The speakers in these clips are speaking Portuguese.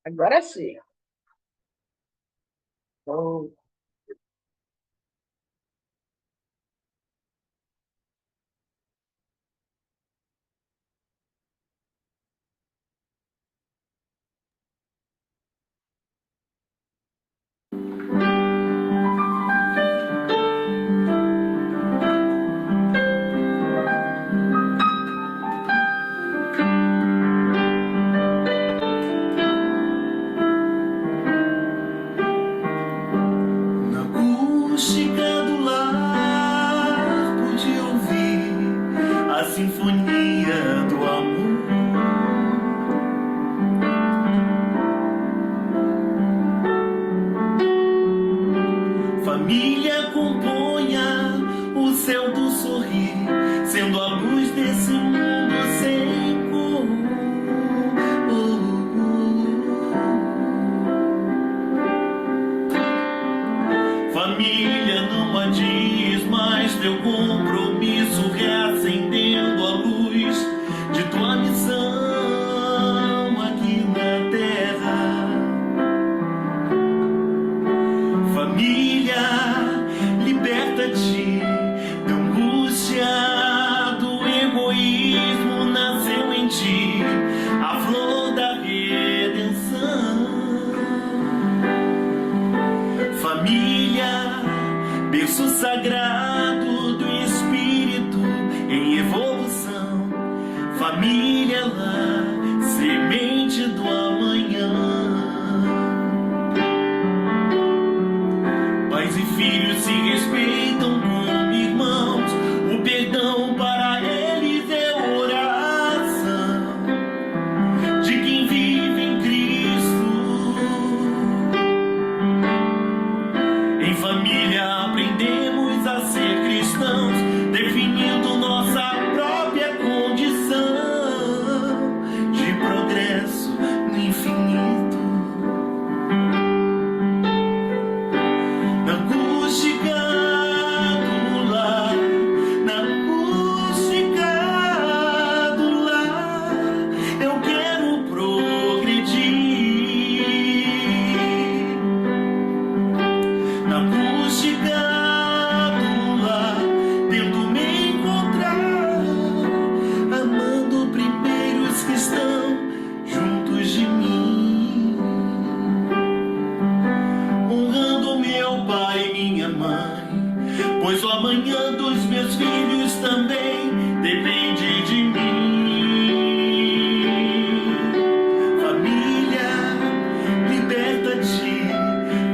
Agora sim. Bom, Na acústica do lar pude ouvir a sinfonia do amor. Família componha o céu do sorrir, sendo a luz desse mundo sem cor. Família, não adies mais teu compromisso, reacendendo a luz de tua missão aqui na terra. Família, liberta-te da angústia, do egoísmo, nasceu em ti a flor da redenção. Família, berço sagrado do espírito em evolução. Família lá, semente do amanhã. Pais e filhos se respeitam como irmãos. O perdão para eles é oração de quem vive em Cristo. Em família aprendemos a ser cristãos, definindo nossa própria condição de progresso no infinito. Na acústica do lar, na acústica do lar, eu quero progredir. Na acústica do lar, tento me encontrar, amando primeiro os que estão juntos de mim, honrando meu pai e minha mãe, pois o amanhã dos meus filhos também depende de mim. Família, liberta-te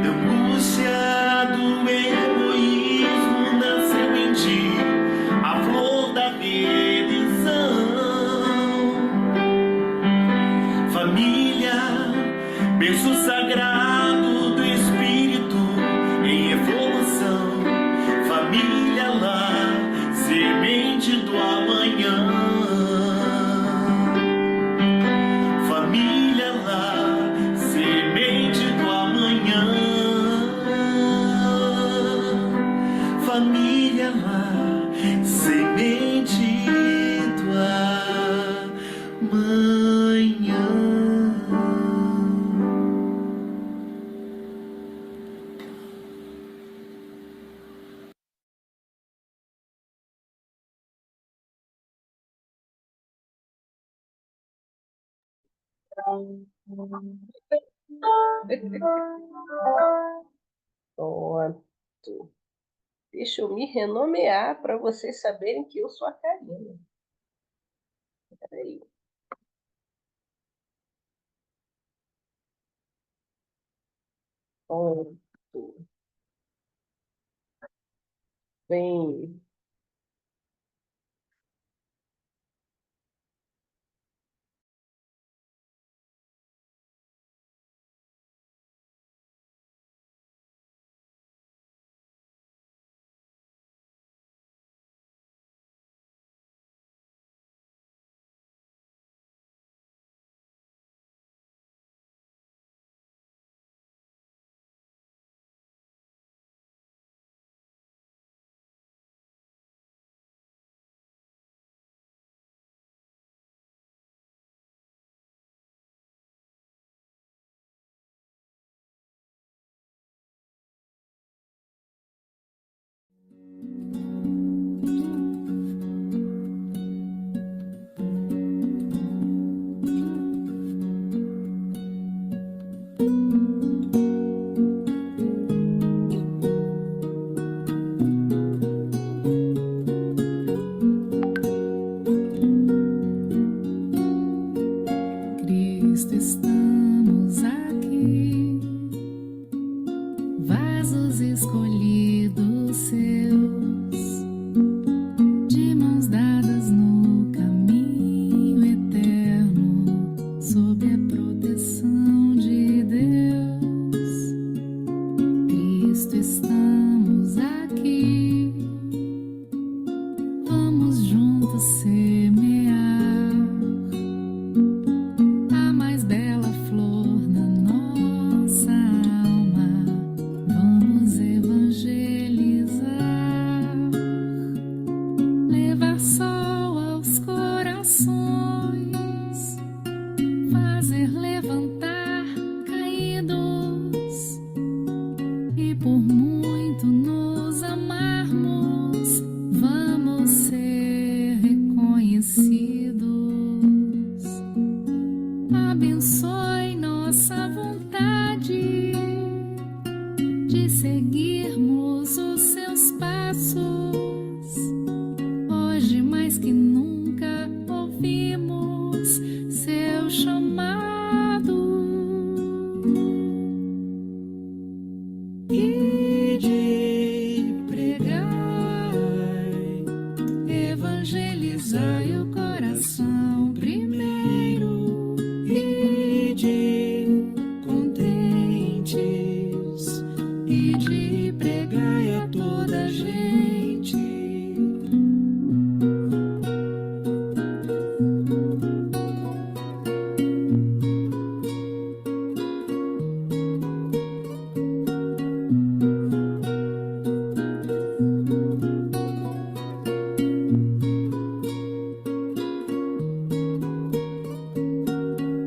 da angústia, do egoísmo, nasceu em ti a flor da redenção. Família, berço sagrado do espírito em evolução. Família lá, semente do amanhã. Família lá, semente do amanhã. Família lá, semente do amanhã. pronto. Deixa eu me renomear para vocês saberem que eu sou a Karina. Peraí. Pronto. Bem, Cristo estamos aqui, vasos escolhidos seus, de mãos dadas no caminho eterno, sob a proteção de Deus. Cristo estamos aqui, vamos juntos semear a mais bela flor na nossa alma. Vamos evangelizar, levar sol aos corações, fazer levantar caídos e por muito nos amarmos, vamos ser reconhecidos. Abençoe nossa vontade de seguirmos os seus passos. Hoje mais que nunca ouvimos seu chamado. E de pregar, evangelizai o coração primeiro, e de contentes, e de pregai a toda a gente.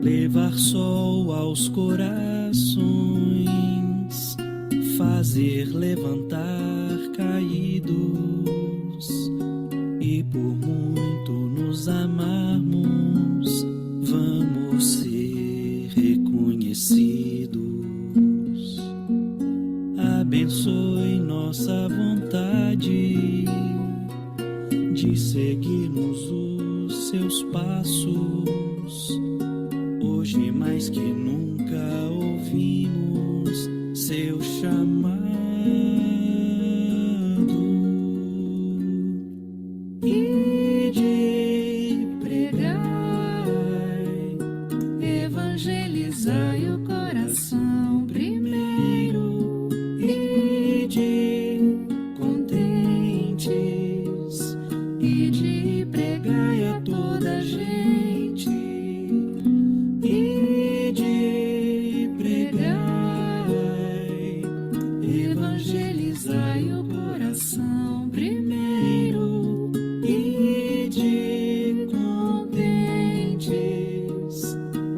Levar sol aos corações, fazer levantar caídos, e por muito nos amarmos, vamos ser reconhecidos. Abençoe nossa vontade de seguirmos os seus passos. Hoje mais que nunca ouvimos seu chamado. E de pregar, evangelizai o coração primeiro, e de contentes, e de pregai a toda a gente. E de pregai, evangelizai o coração primeiro, e de contentes,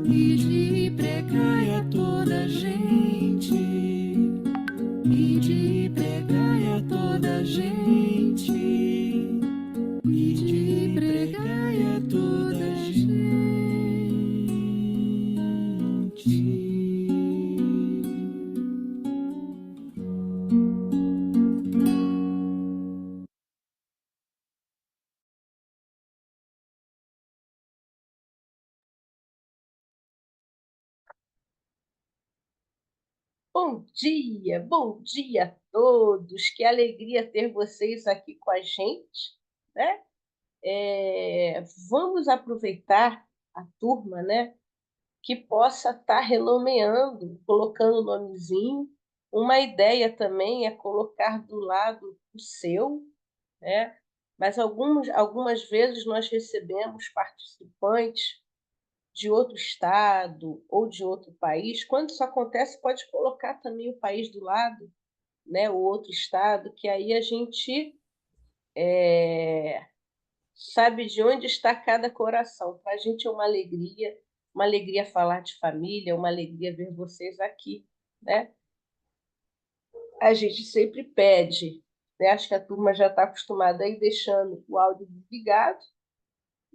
e de pregai a toda a gente. E de pregai a toda a gente. E de pregai a toda a gente. Bom dia a todos. Que alegria ter vocês aqui com a gente, né? Vamos aproveitar a turma, né? Que possa estar renomeando, colocando o nomezinho. Uma ideia também é colocar do lado o seu, né? Mas algumas vezes nós recebemos participantes de outro estado ou de outro país. Quando isso acontece, pode colocar também o país do lado, né? O outro estado, que aí a gente sabe de onde está cada coração. Para a gente é uma alegria falar de família, uma alegria ver vocês aqui, né? A gente sempre pede, né? Acho que a turma já está acostumada a ir deixando o áudio desligado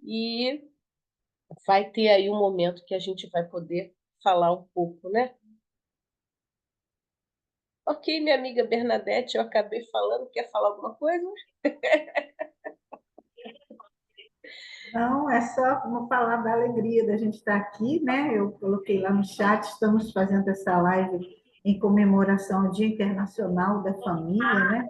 e vai ter aí um momento que a gente vai poder falar um pouco, né? Ok, minha amiga Bernadette, eu acabei falando, quer falar alguma coisa? Não, é só como falar da alegria da gente estar aqui, né? Eu coloquei lá no chat, estamos fazendo essa live em comemoração ao Dia Internacional da Família, né?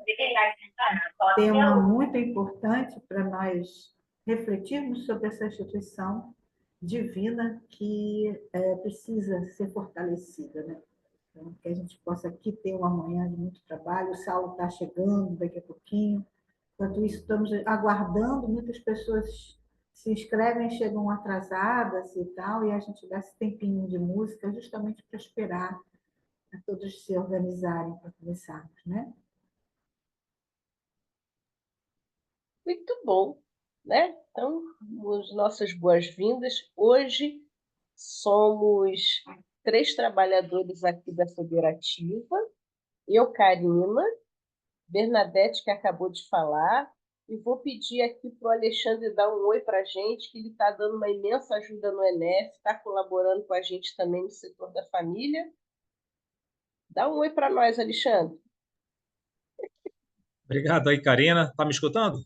Tema muito importante para nós refletirmos sobre essa instituição divina que precisa ser fortalecida, né? Então, que a gente possa aqui ter uma manhã de muito trabalho. O Saulo está chegando daqui a pouquinho. Enquanto isso, estamos aguardando, muitas pessoas se inscrevem, chegam atrasadas e tal, e a gente dá esse tempinho de música justamente para esperar a todos se organizarem para começarmos, né? Muito bom, né? Então, as nossas boas-vindas. Hoje somos 3 trabalhadores aqui da Federativa. Eu, Karina, Bernadette, que acabou de falar, e vou pedir aqui para o Alexandre dar um oi para a gente, que ele está dando uma imensa ajuda no ENEF, está colaborando com a gente também no setor da família. Dá um oi para nós, Alexandre. Obrigado aí, Karina. Tá me escutando?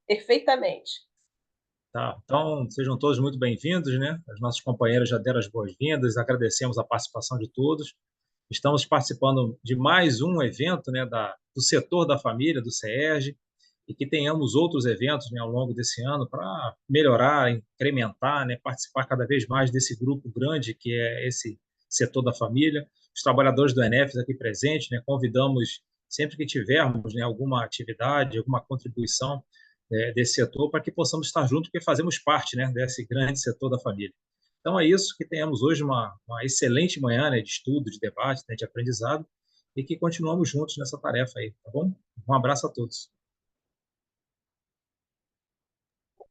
Perfeitamente. Tá. Então, sejam todos muito bem-vindos, né? As nossas companheiras já deram as boas-vindas, agradecemos a participação de todos. Estamos participando de mais um evento, né, do setor da família, do CERJ, e que tenhamos outros eventos, né, ao longo desse ano para melhorar, incrementar, né, participar cada vez mais desse grupo grande que é esse setor da família. Os trabalhadores do ENEF aqui presentes, né, convidamos sempre que tivermos, né, alguma atividade, alguma contribuição desse setor para que possamos estar juntos, porque fazemos parte, né, desse grande setor da família. Então é isso, que tenhamos hoje uma excelente manhã, né, de estudo, de debate, né, de aprendizado, e que continuamos juntos nessa tarefa aí, tá bom? Um abraço a todos.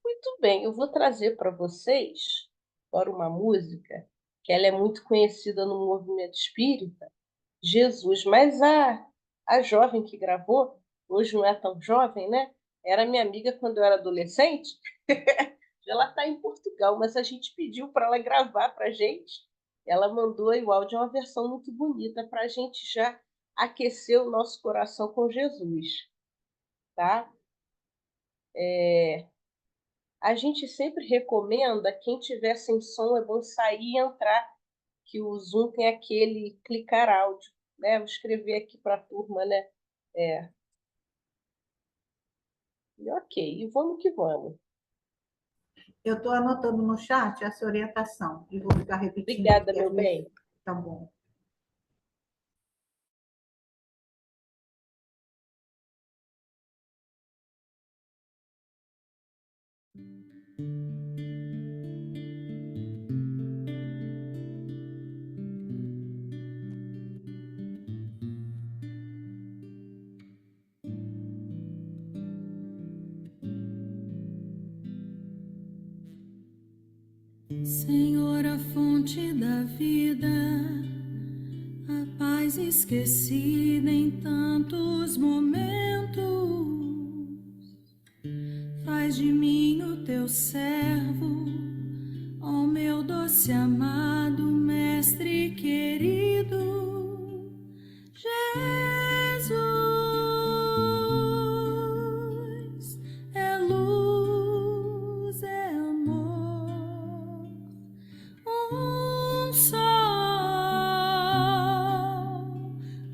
Muito bem, eu vou trazer para vocês agora uma música que ela é muito conhecida no movimento espírita, Jesus, mas a jovem que gravou, hoje não é tão jovem, né? Era minha amiga quando eu era adolescente. Ela está em Portugal, mas a gente pediu para ela gravar para a gente. Ela mandou aí o áudio, é uma versão muito bonita para a gente já aquecer o nosso coração com Jesus, tá? A gente sempre recomenda, quem tiver sem som, é bom sair e entrar, que o Zoom tem aquele clicar áudio, né? Vou escrever aqui para a turma, né? É. E ok, e vamos que vamos. Eu estou anotando no chat essa orientação e vou ficar repetindo. Obrigada, meu bem. Tá bom. Senhor, a fonte da vida, a paz esquecida em tantos momentos, faz de mim o teu servo, ó meu doce amado mestre querido, Jesus é luz, é amor, um sol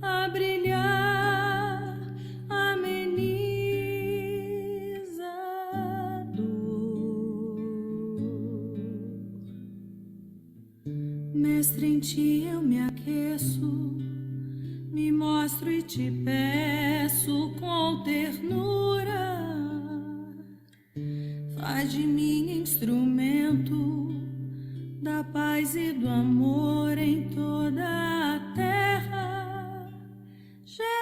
a brilhar, ameniza a dor. Mestre, em ti eu me aqueço, me mostro e te peço com ternura, faz de mim instrumento da paz e do amor em toda a terra. Jesus,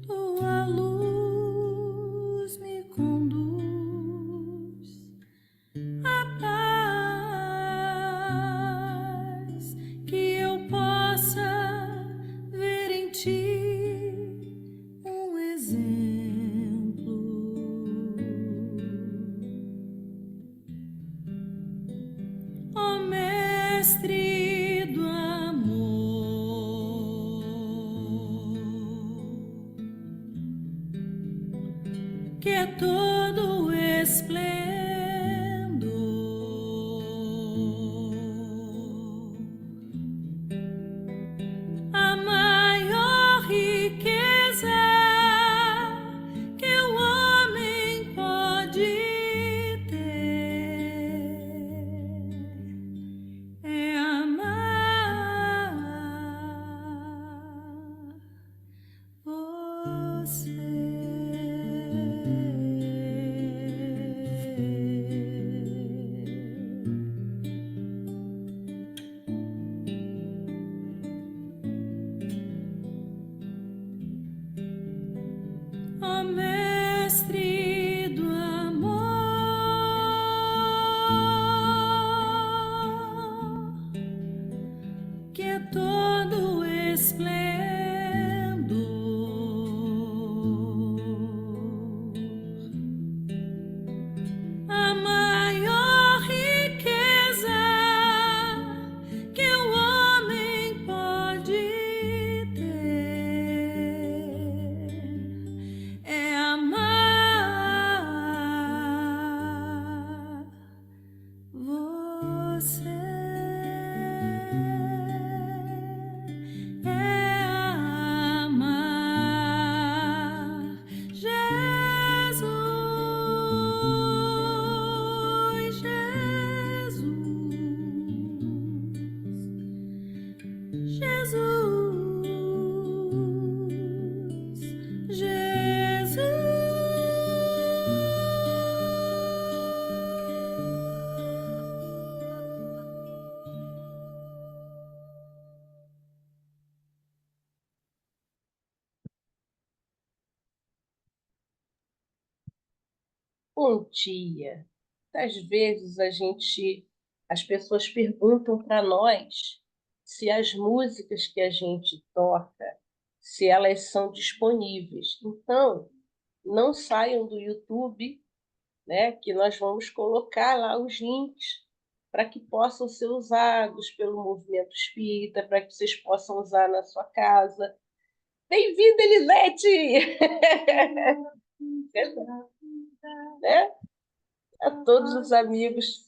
tua luz me conduz à paz, que eu possa ver em ti um exemplo. Ó mestre do amor, a maior riqueza que o homem pode ter é amar você. É amar Jesus, Jesus, Jesus. Bom dia. Às vezes as pessoas perguntam para nós se as músicas que a gente toca, se elas são disponíveis. Então, não saiam do YouTube, né, que nós vamos colocar lá os links para que possam ser usados pelo movimento espírita, para que vocês possam usar na sua casa. Bem-vinda, Elisete! Né? A todos os amigos.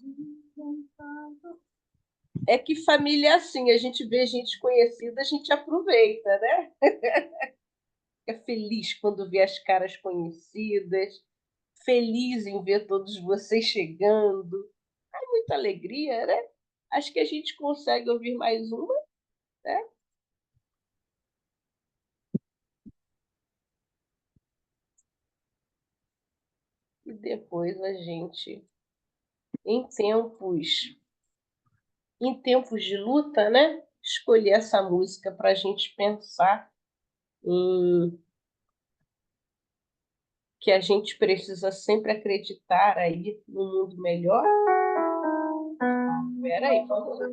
É que família é assim, a gente vê gente conhecida, a gente aproveita, né? Fica feliz quando vê as caras conhecidas, feliz em ver todos vocês chegando. É muita alegria, né? Acho que a gente consegue ouvir mais uma, né? E depois a gente, em tempos de luta, né? Escolher essa música para a gente pensar em que a gente precisa sempre acreditar aí no mundo melhor. Espera aí, vamos lá.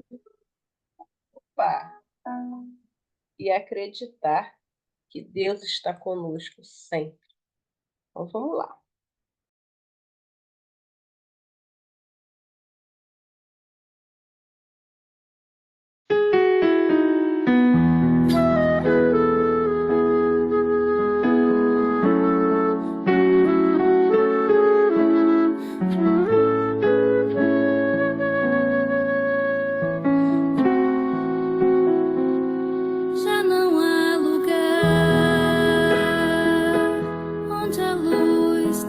Opa. E acreditar que Deus está conosco sempre. Então vamos lá. Já não há lugar onde a luz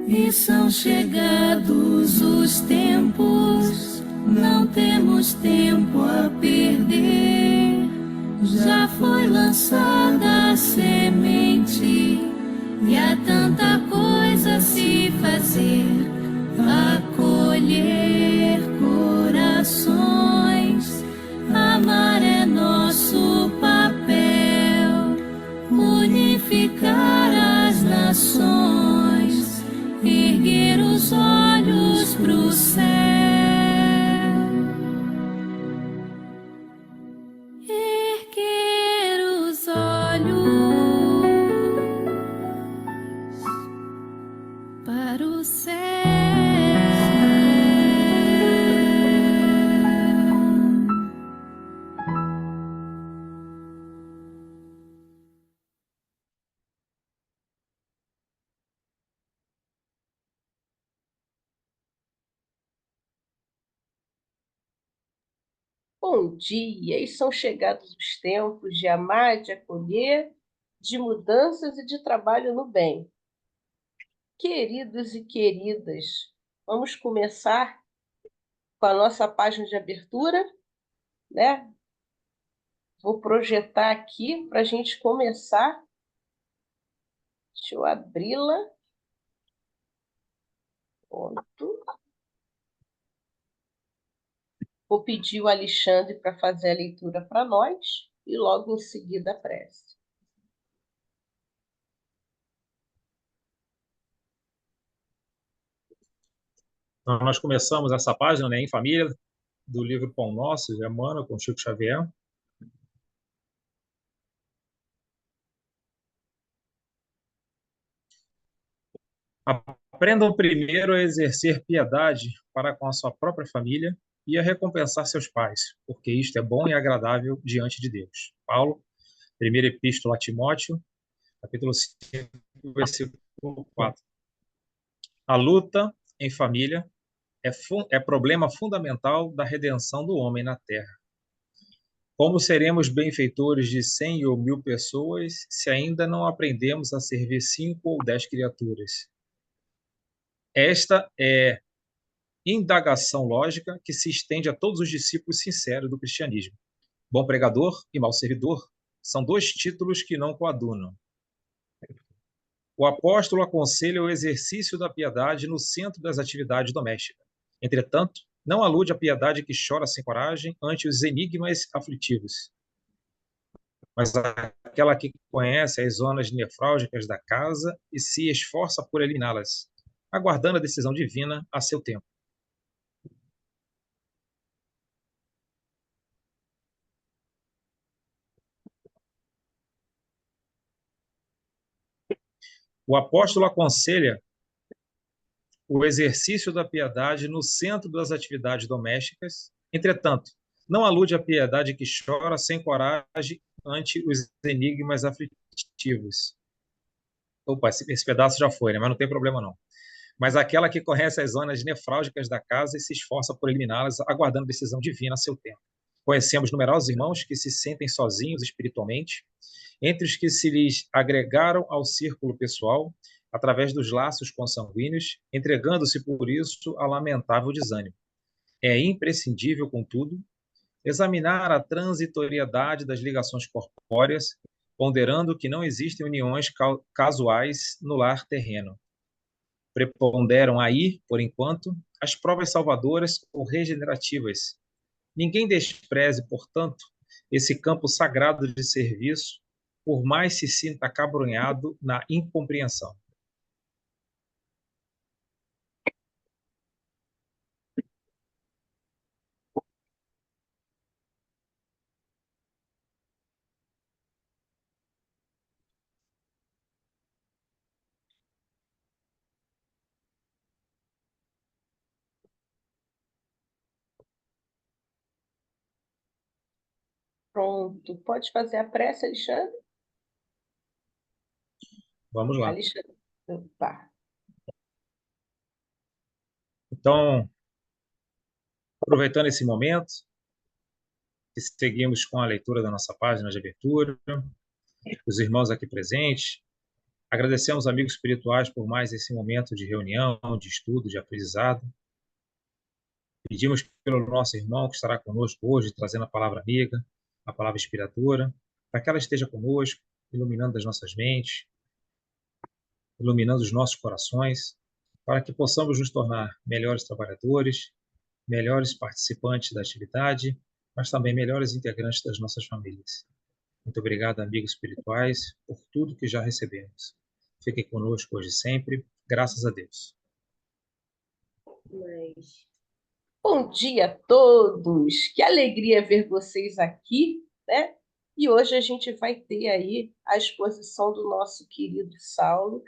E são chegados os tempos, não temos tempo a perder. Já foi lançada a semente e há tanta coisa a se fazer. Acolher corações, amar é nosso papel, unificar as nações, erguer os olhos pro céu. Erguer os olhos para o céu. Bom dia, e são chegados os tempos de amar, de acolher, de mudanças e de trabalho no bem. Queridos e queridas, vamos começar com a nossa página de abertura, né? Vou projetar aqui para a gente começar. Deixa eu abri-la. Pronto. Vou pedir o Alexandre para fazer a leitura para nós e logo em seguida a prece. Então, nós começamos essa página, né, em família, do livro Pão Nosso, de Emmanuel, com Chico Xavier. Aprendam primeiro a exercer piedade para com a sua própria família e a recompensar seus pais, porque isto é bom e agradável diante de Deus. Paulo, primeira epístola a Timóteo, capítulo 5, versículo 4. A luta em família é problema fundamental da redenção do homem na Terra. Como seremos benfeitores de 100 ou 1000 pessoas se ainda não aprendemos a servir 5 ou 10 criaturas? Esta é indagação lógica que se estende a todos os discípulos sinceros do cristianismo. Bom pregador e mau servidor são dois títulos que não coadunam. O apóstolo aconselha o exercício da piedade no centro das atividades domésticas. Entretanto, não alude à piedade que chora sem coragem ante os enigmas aflitivos, mas aquela que conhece as zonas nefrálgicas da casa e se esforça por eliminá-las, aguardando a decisão divina a seu tempo. O apóstolo aconselha o exercício da piedade no centro das atividades domésticas. Entretanto, não alude à piedade que chora sem coragem ante os enigmas aflitivos. Opa, esse pedaço já foi, né? Mas não tem problema não. Mas aquela que conhece as zonas nefrálgicas da casa e se esforça por eliminá-las, aguardando decisão divina a seu tempo. Conhecemos numerosos irmãos que se sentem sozinhos espiritualmente, entre os que se lhes agregaram ao círculo pessoal, através dos laços consanguíneos, entregando-se por isso a lamentável desânimo. É imprescindível, contudo, examinar a transitoriedade das ligações corpóreas, ponderando que não existem uniões casuais no lar terreno. Preponderam aí, por enquanto, as provas salvadoras ou regenerativas. Ninguém despreze, portanto, esse campo sagrado de serviço, por mais se sinta acabrunhado na incompreensão. Pronto. Pode fazer a prece, Alexandre? Vamos lá. Alexandre. Opa. Então, aproveitando esse momento, que seguimos com a leitura da nossa página de abertura, os irmãos aqui presentes, Agradecemos, amigos espirituais, por mais esse momento de reunião, de estudo, de aprendizado. Pedimos pelo nosso irmão que estará conosco hoje, trazendo a palavra amiga, a palavra inspiradora, para que ela esteja conosco, iluminando as nossas mentes, iluminando os nossos corações, para que possamos nos tornar melhores trabalhadores, melhores participantes da atividade, mas também melhores integrantes das nossas famílias. Muito obrigado, amigos espirituais, por tudo que já recebemos. Fiquem conosco hoje e sempre, graças a Deus. Mas... Bom dia a todos! Que alegria ver vocês aqui, né? E hoje a gente vai ter aí a exposição do nosso querido Saulo,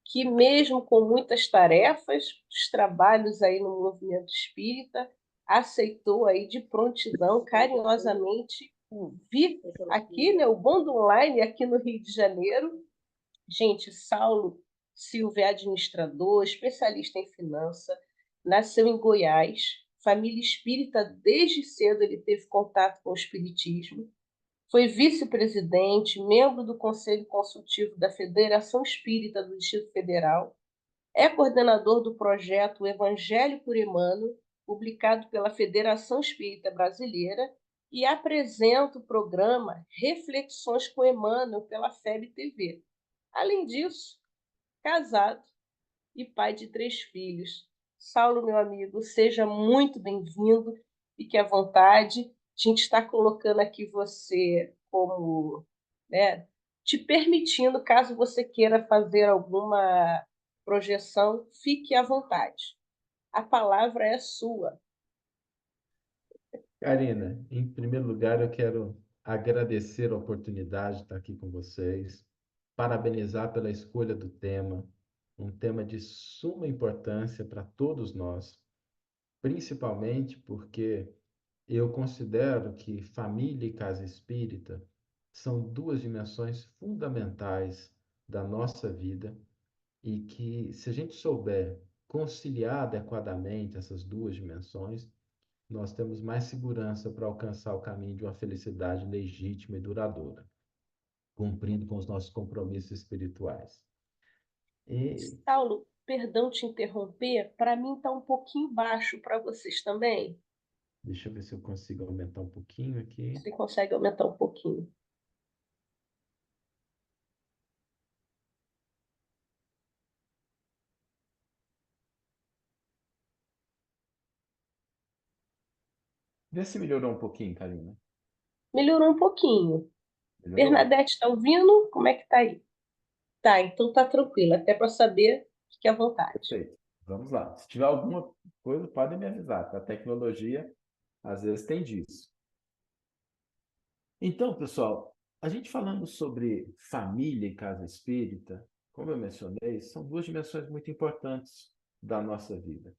que mesmo com muitas tarefas, os trabalhos aí no movimento espírita, aceitou aí de prontidão, carinhosamente, vir aqui, né, o Bond Online, aqui no Rio de Janeiro. Gente, Saulo Silva é administrador, especialista em finança, nasceu em Goiás, família espírita, desde cedo ele teve contato com o espiritismo, foi vice-presidente, membro do Conselho Consultivo da Federação Espírita do Distrito Federal, é coordenador do projeto Evangelho por Emmanuel, publicado pela Federação Espírita Brasileira, e apresenta o programa Reflexões com Emmanuel pela FEB TV. Além disso, casado e pai de 3 filhos. Saulo, meu amigo, seja muito bem-vindo, fique à vontade. A gente está colocando aqui você como, né, te permitindo, caso você queira fazer alguma projeção, fique à vontade. A palavra é sua. Karina, em primeiro lugar, eu quero agradecer a oportunidade de estar aqui com vocês, parabenizar pela escolha do tema, um tema de suma importância para todos nós, principalmente porque eu considero que família e casa espírita são duas dimensões fundamentais da nossa vida e que, se a gente souber conciliar adequadamente essas duas dimensões, nós temos mais segurança para alcançar o caminho de uma felicidade legítima e duradoura, cumprindo com os nossos compromissos espirituais. E Saulo, perdão te interromper, para mim está um pouquinho baixo, para vocês também. deixa eu ver se eu consigo aumentar um pouquinho aqui. Você consegue aumentar um pouquinho? Vê se melhorou um pouquinho, Karina. Melhorou um pouquinho. Melhorou? Bernadette, está ouvindo? Como é que está aí? Tá, então tá tranquilo. Até para saber, fique à vontade. Perfeito. Vamos lá. Se tiver alguma coisa, podem me avisar, tá? A tecnologia, às vezes, tem disso. Então, pessoal, a gente falando sobre família e casa espírita, como eu mencionei, são duas dimensões muito importantes da nossa vida.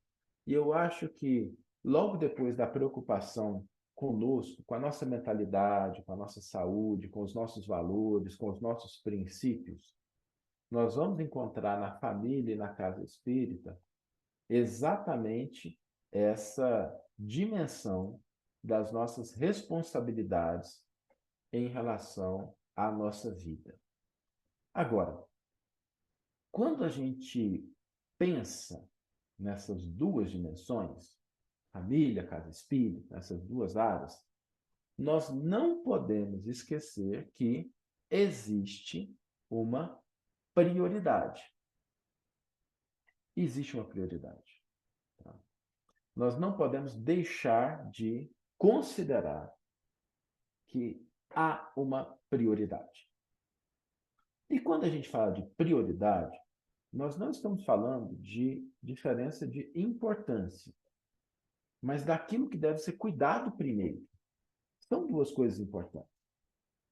E eu acho que logo depois da preocupação conosco, com a nossa mentalidade, com a nossa saúde, com os nossos valores, com os nossos princípios, nós vamos encontrar na família e na casa espírita exatamente essa dimensão das nossas responsabilidades em relação à nossa vida. Agora, quando a gente pensa nessas duas dimensões, família, casa espírita, essas duas áreas, nós não podemos esquecer que existe uma prioridade. Existe uma prioridade. Tá? Nós não podemos deixar de considerar que há uma prioridade. E quando a gente fala de prioridade, nós não estamos falando de diferença de importância, mas daquilo que deve ser cuidado primeiro. São duas coisas importantes.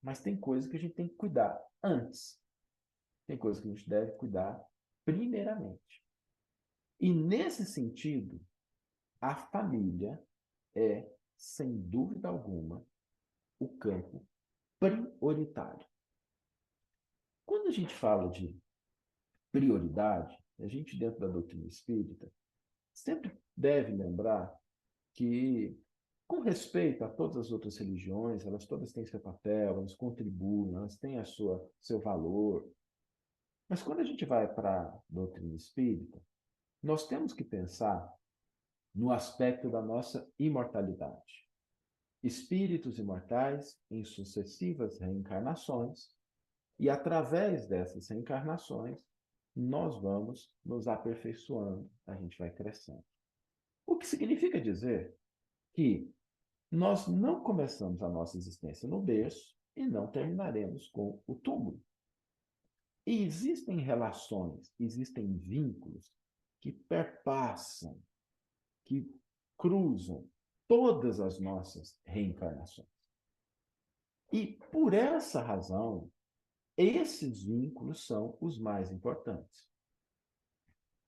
Mas tem coisas que a gente tem que cuidar antes. Tem coisas que a gente deve cuidar primeiramente. E nesse sentido, a família é, sem dúvida alguma, o campo prioritário. Quando a gente fala de prioridade, a gente, dentro da doutrina espírita, sempre deve lembrar que, com respeito a todas as outras religiões, elas todas têm seu papel, elas contribuem, elas têm seu valor. Mas quando a gente vai para a doutrina espírita, nós temos que pensar no aspecto da nossa imortalidade. Espíritos imortais em sucessivas reencarnações, e através dessas reencarnações, nós vamos nos aperfeiçoando, a gente vai crescendo. O que significa dizer que nós não começamos a nossa existência no berço e não terminaremos com o túmulo. E existem relações, existem vínculos que perpassam, que cruzam todas as nossas reencarnações. E por essa razão, esses vínculos são os mais importantes.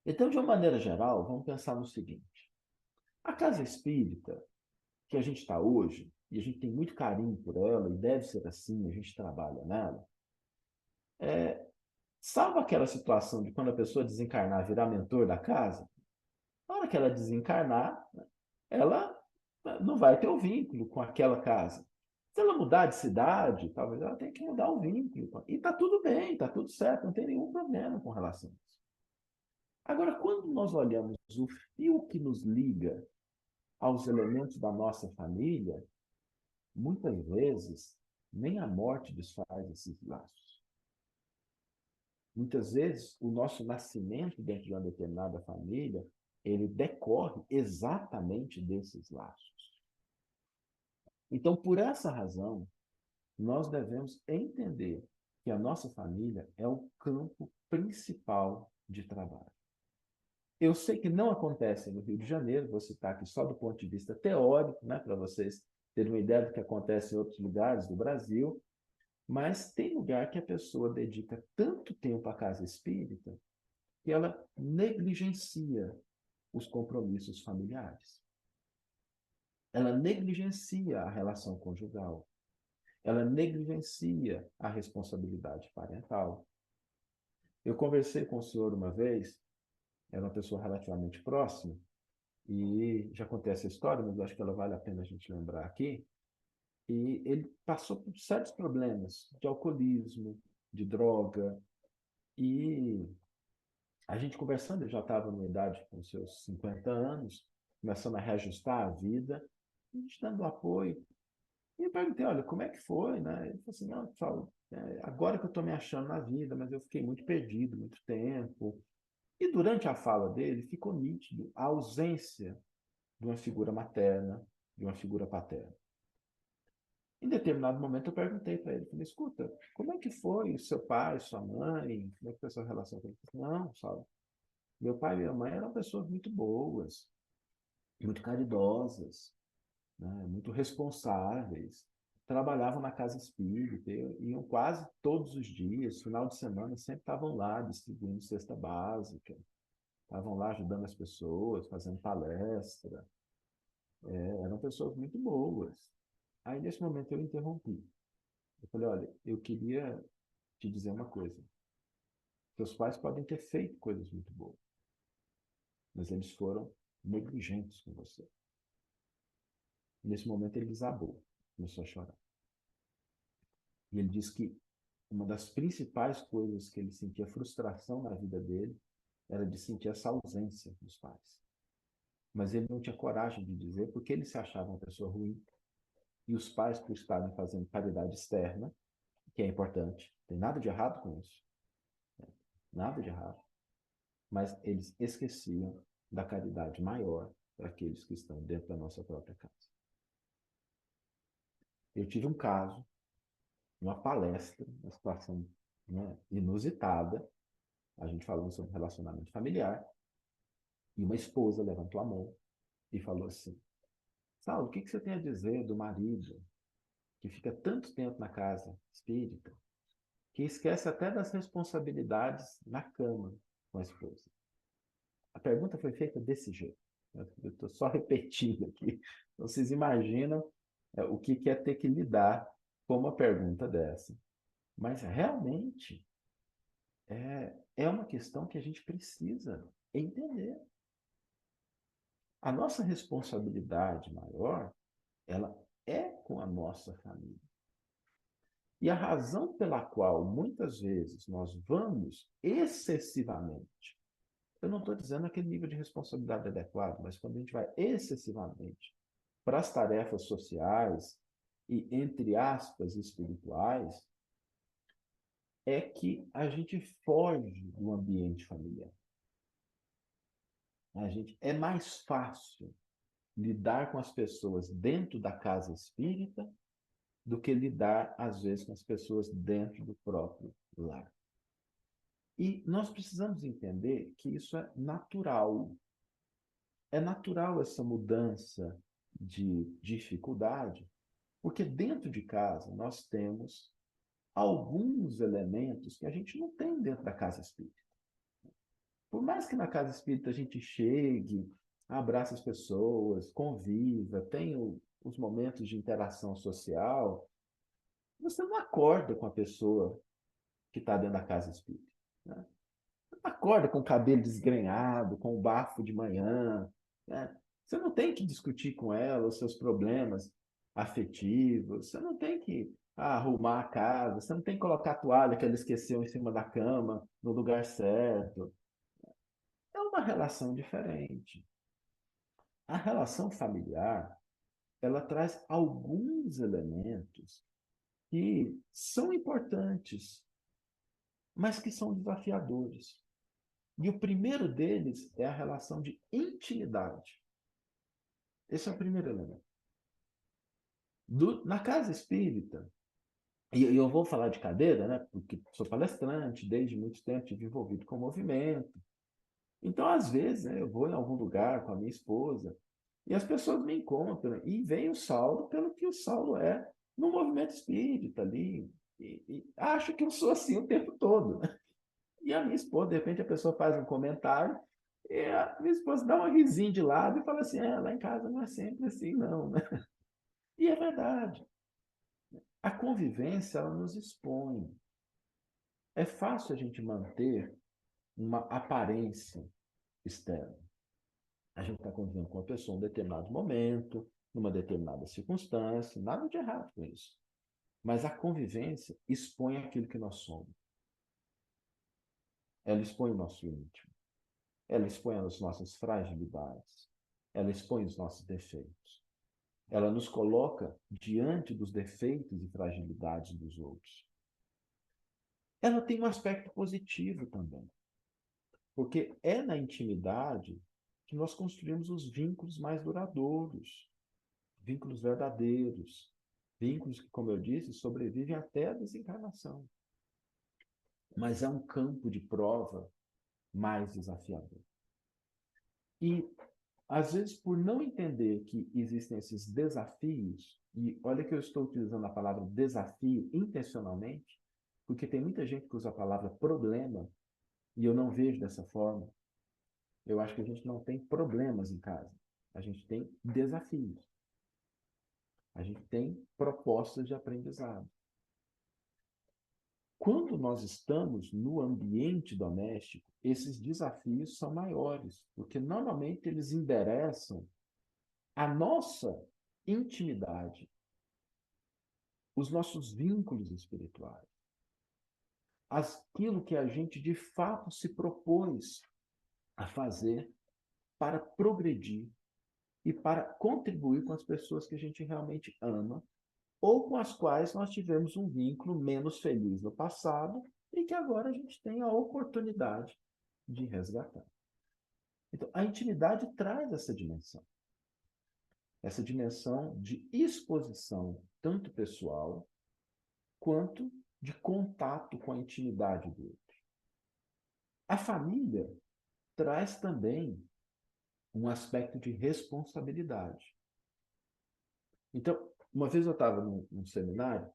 Então, de uma maneira geral, vamos pensar no seguinte: a casa espírita que a gente está hoje, e a gente tem muito carinho por ela, e deve ser assim, a gente trabalha nela, salvo aquela situação de quando a pessoa desencarnar, virar mentor da casa, na hora que ela desencarnar, ela não vai ter o vínculo com aquela casa. Se ela mudar de cidade, talvez ela tenha que mudar o vínculo. E está tudo bem, está tudo certo, não tem nenhum problema com relação a isso. Agora, quando nós olhamos o fio que nos liga aos elementos da nossa família, muitas vezes nem a morte desfaz esses laços. Muitas vezes o nosso nascimento dentro de uma determinada família, ele decorre exatamente desses laços. Então, por essa razão, nós devemos entender que a nossa família é o campo principal de trabalho. Eu sei que não acontece no Rio de Janeiro, vou citar aqui só do ponto de vista teórico, né, para vocês terem uma ideia do que acontece em outros lugares do Brasil, mas tem lugar que a pessoa dedica tanto tempo à casa espírita que ela negligencia os compromissos familiares. Ela negligencia a relação conjugal. Ela negligencia a responsabilidade parental. Eu conversei com o senhor uma vez, era uma pessoa relativamente próxima, e já contei essa história, mas eu acho que ela vale a pena a gente lembrar aqui. E ele passou por certos problemas de alcoolismo, de droga, e a gente conversando, ele já estava numa idade com seus 50 anos, começando a reajustar a vida, a gente dando apoio. E eu perguntei, olha, como é que foi, né? Ele falou assim, não, pessoal, agora que eu estou me achando na vida, mas eu fiquei muito perdido, muito tempo. E durante a fala dele, ficou nítido a ausência de uma figura materna, de uma figura paterna. Em determinado momento eu perguntei para ele, falei, escuta, como é que foi o seu pai, sua mãe, como é que foi a sua relação com ele? Ele falou, não, sabe, meu pai e minha mãe eram pessoas muito boas, muito caridosas, né, muito responsáveis, trabalhavam na casa espírita, iam quase todos os dias, final de semana sempre estavam lá distribuindo cesta básica, estavam lá ajudando as pessoas, fazendo palestra, eram pessoas muito boas. Aí nesse momento eu interrompi. Eu falei, olha, eu queria te dizer uma coisa. Seus pais podem ter feito coisas muito boas, mas eles foram negligentes com você. Nesse momento ele desabou, começou a chorar. E ele disse que uma das principais coisas que ele sentia frustração na vida dele era de sentir essa ausência dos pais. Mas ele não tinha coragem de dizer porque ele se achava uma pessoa ruim. E os pais, por estarem fazendo caridade externa, que é importante, não tem nada de errado com isso. Nada de errado. Mas eles esqueciam da caridade maior para aqueles que estão dentro da nossa própria casa. Eu tive um caso, uma palestra, uma situação, né, inusitada, a gente falando sobre relacionamento familiar, e uma esposa levantou a mão e falou assim, Saulo, o que você tem a dizer do marido que fica tanto tempo na casa espírita que esquece até das responsabilidades na cama com a esposa? A pergunta foi feita desse jeito. Eu estou só repetindo aqui. Vocês imaginam o que é ter que lidar com uma pergunta dessa. Mas realmente é uma questão que a gente precisa entender. A nossa responsabilidade maior, ela é com a nossa família. E a razão pela qual muitas vezes nós vamos excessivamente, eu não estou dizendo aquele nível de responsabilidade adequado, mas quando a gente vai excessivamente para as tarefas sociais e, entre aspas, espirituais, é que a gente foge do ambiente familiar. É mais fácil lidar com as pessoas dentro da casa espírita do que lidar, às vezes, com as pessoas dentro do próprio lar. E nós precisamos entender que isso é natural. É natural essa mudança de dificuldade, porque dentro de casa nós temos alguns elementos que a gente não tem dentro da casa espírita. Por mais que na casa espírita a gente chegue, abrace as pessoas, conviva, tenha os momentos de interação social, você não acorda com a pessoa que está dentro da casa espírita, né? Você não acorda com o cabelo desgrenhado, com o bafo de manhã, né? Você não tem que discutir com ela os seus problemas afetivos, você não tem que arrumar a casa, você não tem que colocar a toalha que ela esqueceu em cima da cama, no lugar certo. É uma relação diferente. A relação familiar, ela traz alguns elementos que são importantes, mas que são desafiadores. E o primeiro deles é a relação de intimidade. Esse é o primeiro elemento. Na casa espírita, e eu vou falar de cadeira, né? Porque sou palestrante, desde muito tempo estive envolvido com o movimento. Então, às vezes, né, eu vou em algum lugar com a minha esposa e as pessoas me encontram e veem o Saulo pelo que o Saulo é no movimento espírita ali. E acho que eu sou assim o tempo todo, né? E a minha esposa, de repente, a pessoa faz um comentário e a minha esposa dá uma risinha de lado e fala assim, lá em casa não é sempre assim, não, né? E é verdade. A convivência, ela nos expõe. É fácil a gente manter uma aparência externa. A gente está convivendo com uma pessoa em um determinado momento, numa determinada circunstância, nada de errado com isso. Mas a convivência expõe aquilo que nós somos. Ela expõe o nosso íntimo. Ela expõe as nossas fragilidades. Ela expõe os nossos defeitos. Ela nos coloca diante dos defeitos e fragilidades dos outros. Ela tem um aspecto positivo também, porque é na intimidade que nós construímos os vínculos mais duradouros, vínculos verdadeiros, vínculos que, como eu disse, sobrevivem até a desencarnação. Mas é um campo de prova mais desafiador. E, às vezes, por não entender que existem esses desafios, e olha que eu estou utilizando a palavra desafio intencionalmente, porque tem muita gente que usa a palavra problema, e eu não vejo dessa forma. Eu acho que a gente não tem problemas em casa. A gente tem desafios. A gente tem propostas de aprendizado. Quando nós estamos no ambiente doméstico, esses desafios são maiores, porque normalmente eles endereçam a nossa intimidade, os nossos vínculos espirituais, aquilo que a gente de fato se propôs a fazer para progredir e para contribuir com as pessoas que a gente realmente ama ou com as quais nós tivemos um vínculo menos feliz no passado e que agora a gente tem a oportunidade de resgatar. Então, a intimidade traz essa dimensão de exposição, tanto pessoal, quanto de contato com a intimidade do outro. A família traz também um aspecto de responsabilidade. Então, uma vez eu estava num seminário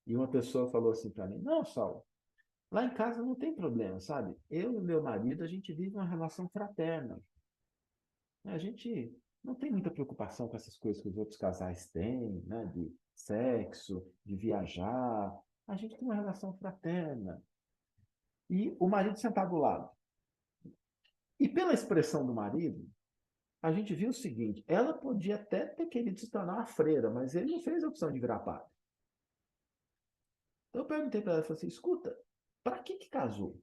e uma pessoa falou assim para mim, não, Saulo, lá em casa não tem problema, sabe? Eu e meu marido, a gente vive uma relação fraterna. A gente não tem muita preocupação com essas coisas que os outros casais têm, né? De sexo, de viajar. A gente tem uma relação fraterna. E o marido sentado do lado. E pela expressão do marido, a gente viu o seguinte, ela podia até ter querido se tornar uma freira, mas ele não fez a opção de virar padre. Então eu perguntei para ela, eu falei assim, escuta, para que casou?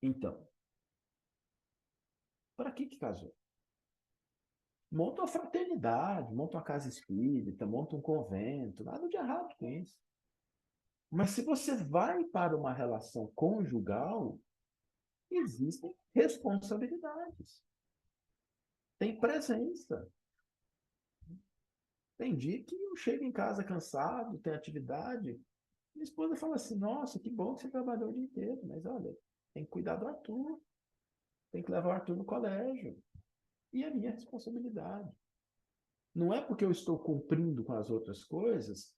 Então, para que casou? Monta uma fraternidade, monta uma casa espírita, monta um convento, nada de errado com isso. Mas se você vai para uma relação conjugal, existem responsabilidades. Tem presença. Tem dia que eu chego em casa cansado, tem atividade. Minha esposa fala assim, nossa, que bom que você trabalhou o dia inteiro, mas olha, tem que cuidar do Arthur, tem que levar o Arthur no colégio. E é minha responsabilidade. Não é porque eu estou cumprindo com as outras coisas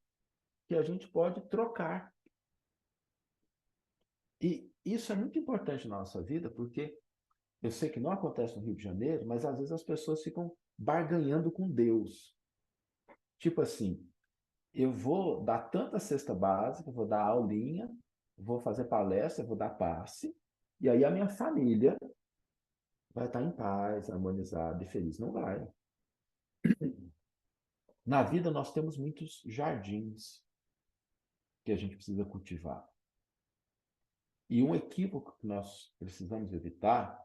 que a gente pode trocar. E isso é muito importante na nossa vida, porque eu sei que não acontece no Rio de Janeiro, mas às vezes as pessoas ficam barganhando com Deus. Tipo assim, eu vou dar tanta cesta básica, vou dar aulinha, vou fazer palestra, vou dar passe, e aí a minha família vai estar em paz, harmonizada e feliz. Não vai. Na vida nós temos muitos jardins que a gente precisa cultivar. E um equívoco que nós precisamos evitar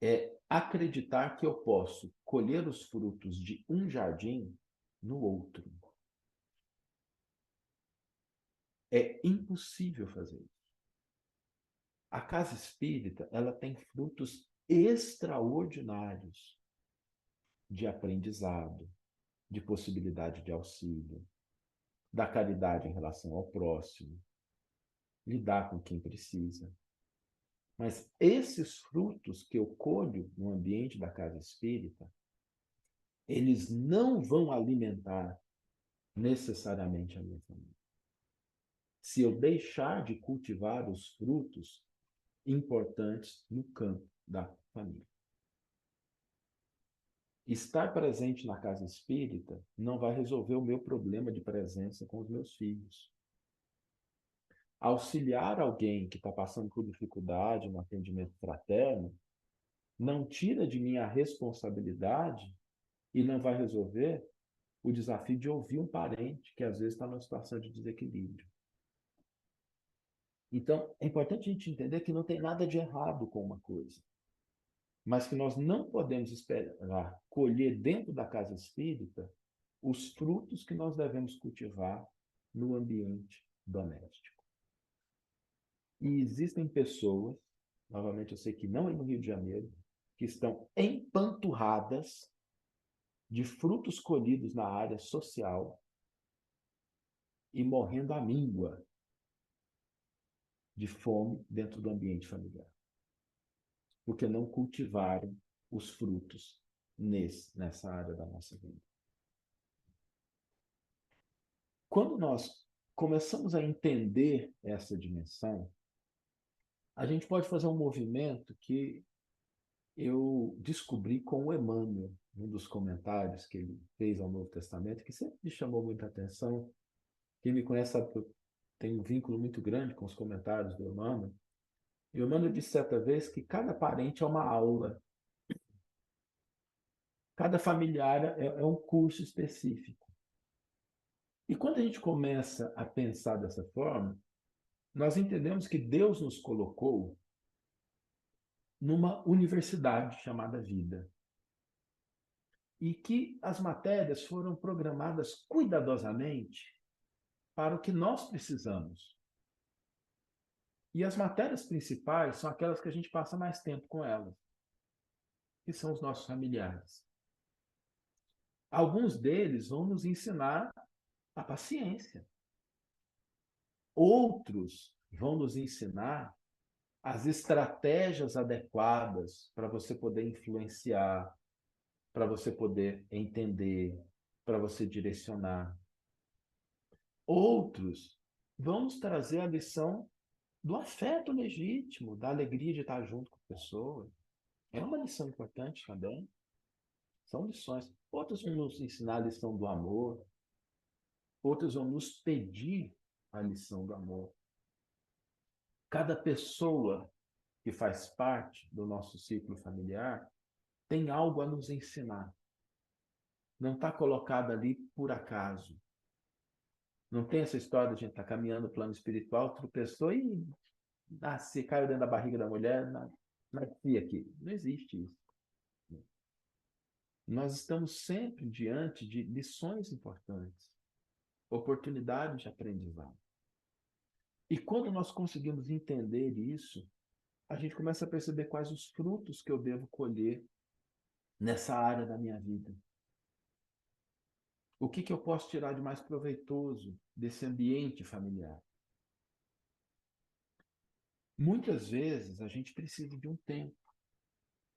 é acreditar que eu posso colher os frutos de um jardim no outro. É impossível fazer isso. A casa espírita, ela tem frutos extraordinários de aprendizado, de possibilidade de auxílio, da caridade em relação ao próximo, lidar com quem precisa. Mas esses frutos que eu colho no ambiente da casa espírita, eles não vão alimentar necessariamente a minha família. Se eu deixar de cultivar os frutos importantes no campo da família. Estar presente na casa espírita não vai resolver o meu problema de presença com os meus filhos. Auxiliar alguém que está passando por dificuldade no atendimento fraterno não tira de mim a responsabilidade e não vai resolver o desafio de ouvir um parente que às vezes está numa situação de desequilíbrio. Então, é importante a gente entender que não tem nada de errado com uma coisa, mas que nós não podemos esperar colher dentro da casa espírita os frutos que nós devemos cultivar no ambiente doméstico. E existem pessoas, novamente eu sei que não é no Rio de Janeiro, que estão empanturradas de frutos colhidos na área social e morrendo à míngua de fome dentro do ambiente familiar. Porque não cultivaram os frutos nessa área da nossa vida. Quando nós começamos a entender essa dimensão, a gente pode fazer um movimento que eu descobri com o Emmanuel, um dos comentários que ele fez ao Novo Testamento, que sempre me chamou muita atenção. Quem me conhece sabe que eu tenho um vínculo muito grande com os comentários do Emmanuel. E o Emmanuel disse certa vez que cada parente é uma aula. Cada familiar é um curso específico. E quando a gente começa a pensar dessa forma, nós entendemos que Deus nos colocou numa universidade chamada vida. E que as matérias foram programadas cuidadosamente para o que nós precisamos. E as matérias principais são aquelas que a gente passa mais tempo com elas, que são os nossos familiares. Alguns deles vão nos ensinar a paciência. Outros vão nos ensinar as estratégias adequadas para você poder influenciar, para você poder entender, para você direcionar. Outros vão nos trazer a lição do afeto legítimo, da alegria de estar junto com a pessoa. É uma lição importante também. São lições. Outros vão nos ensinar a lição do amor. Outros vão nos pedir a lição do amor. Cada pessoa que faz parte do nosso ciclo familiar tem algo a nos ensinar. Não está colocada ali por acaso. Não tem essa história de a gente estar caminhando no plano espiritual, tropeçou e nasce, caiu dentro da barriga da mulher, nasci aqui. Não existe isso. Nós estamos sempre diante de lições importantes, oportunidades de aprendizado. E quando nós conseguimos entender isso, a gente começa a perceber quais os frutos que eu devo colher nessa área da minha vida. O que eu posso tirar de mais proveitoso desse ambiente familiar? Muitas vezes a gente precisa de um tempo,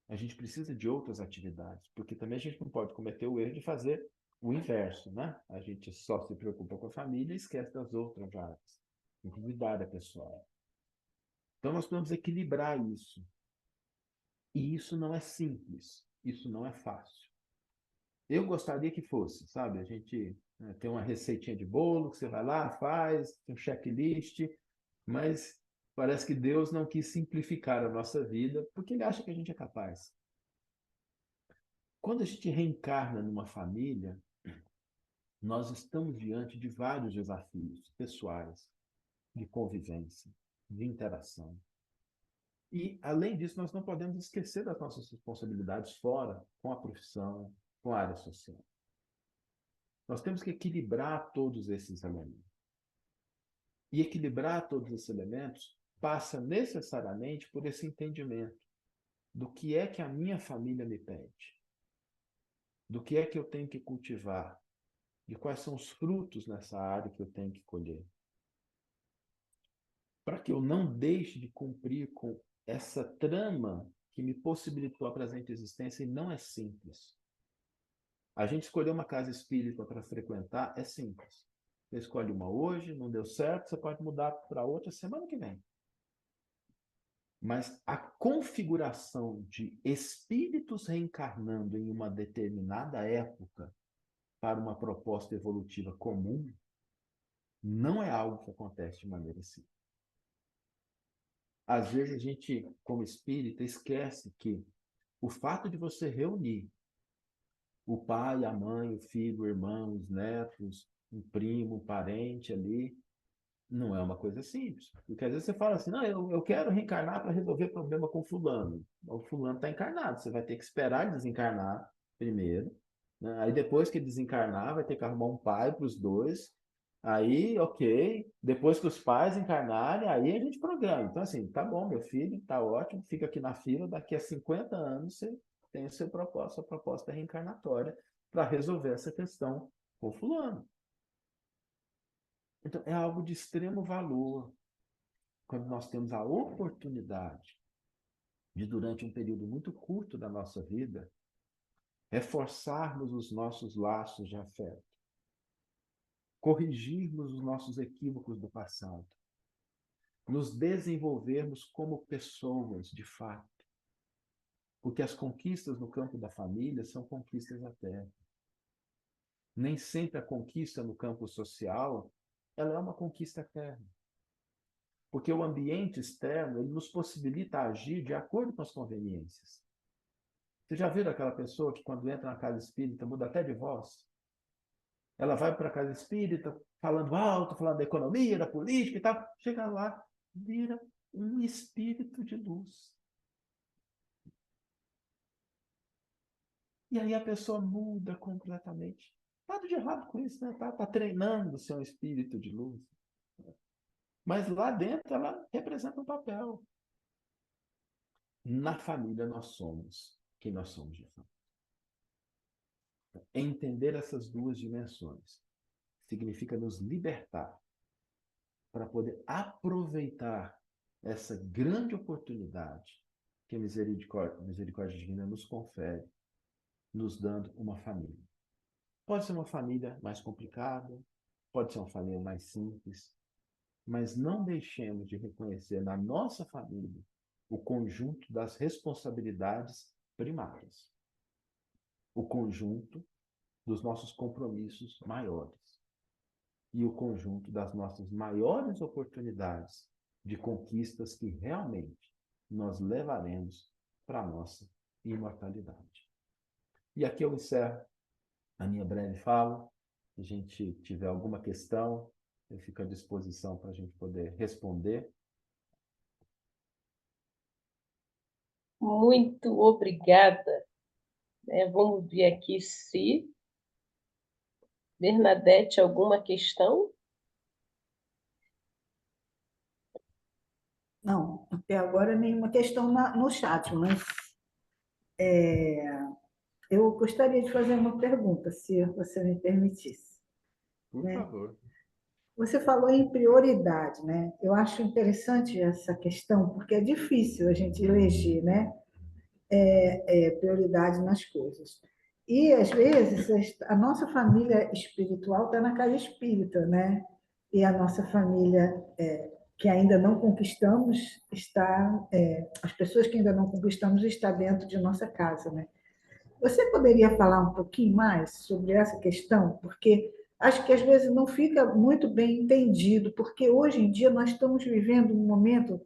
a gente precisa de outras atividades, porque também a gente não pode cometer o erro de fazer o inverso, né? A gente só se preocupa com a família e esquece das outras áreas, inclusive da área pessoal. Então nós precisamos equilibrar isso. E isso não é simples, isso não é fácil. Eu gostaria que fosse, sabe? A gente tem uma receitinha de bolo que você vai lá, faz, tem um checklist, mas parece que Deus não quis simplificar a nossa vida porque Ele acha que a gente é capaz. Quando a gente reencarna numa família, nós estamos diante de vários desafios pessoais, de convivência, de interação. E, além disso, nós não podemos esquecer das nossas responsabilidades fora, com a profissão, com a área social. Nós temos que equilibrar todos esses elementos. E equilibrar todos esses elementos passa necessariamente por esse entendimento do que é que a minha família me pede, do que é que eu tenho que cultivar, de quais são os frutos nessa área que eu tenho que colher. Para que eu não deixe de cumprir com essa trama que me possibilitou a presente existência, e não é simples. A gente escolher uma casa espírita para frequentar é simples. Você escolhe uma hoje, não deu certo, você pode mudar para outra semana que vem. Mas a configuração de espíritos reencarnando em uma determinada época para uma proposta evolutiva comum não é algo que acontece de maneira simples. Às vezes a gente, como espírita, esquece que o fato de você reunir o pai, a mãe, o filho, o irmão, os netos, um primo, um parente ali, não é uma coisa simples. Porque às vezes você fala assim, não, eu quero reencarnar para resolver problema com fulano. O fulano está encarnado, você vai ter que esperar ele desencarnar primeiro, né? Aí depois que ele desencarnar, vai ter que arrumar um pai para os dois. Aí, ok, depois que os pais encarnarem, aí a gente programa. Então, assim, tá bom, meu filho, tá ótimo, fica aqui na fila, daqui a 50 anos você tem a sua proposta reencarnatória para resolver essa questão com fulano. Então, é algo de extremo valor quando nós temos a oportunidade de, durante um período muito curto da nossa vida, reforçarmos os nossos laços de afeto, corrigirmos os nossos equívocos do passado, nos desenvolvermos como pessoas de fato, porque as conquistas no campo da família são conquistas da terra. Nem sempre a conquista no campo social ela é uma conquista terra. Porque o ambiente externo ele nos possibilita agir de acordo com as conveniências. Você já viu aquela pessoa que quando entra na casa espírita muda até de voz? Ela vai para a casa espírita falando alto, falando da economia, da política e tal. Chega lá, vira um espírito de luz. E aí a pessoa muda completamente. Nada de errado com isso, né? Tá treinando o seu espírito de luz. Mas lá dentro ela representa um papel. Na família nós somos quem nós somos de fato. Entender essas duas dimensões significa nos libertar para poder aproveitar essa grande oportunidade que a misericórdia divina nos confere, nos dando uma família. Pode ser uma família mais complicada, pode ser uma família mais simples, mas não deixemos de reconhecer na nossa família o conjunto das responsabilidades primárias, o conjunto dos nossos compromissos maiores e o conjunto das nossas maiores oportunidades de conquistas que realmente nós levaremos para a nossa imortalidade. E aqui eu encerro a minha breve fala. Se a gente tiver alguma questão, Eu fico à disposição para a gente poder responder. Muito obrigada. Vamos ver aqui se Bernadette, alguma questão? Não, até agora nenhuma questão no chat, mas eu gostaria de fazer uma pergunta, se você me permitisse. Por Né? favor. Você falou em prioridade, né? Eu acho interessante essa questão, porque é difícil a gente eleger, né? Prioridade nas coisas. E, às vezes, a nossa família espiritual está na casa espírita, né? E a nossa família, que ainda não conquistamos, as pessoas que ainda não conquistamos, está dentro de nossa casa, né? Você poderia falar um pouquinho mais sobre essa questão? Porque acho que às vezes não fica muito bem entendido, porque hoje em dia nós estamos vivendo um momento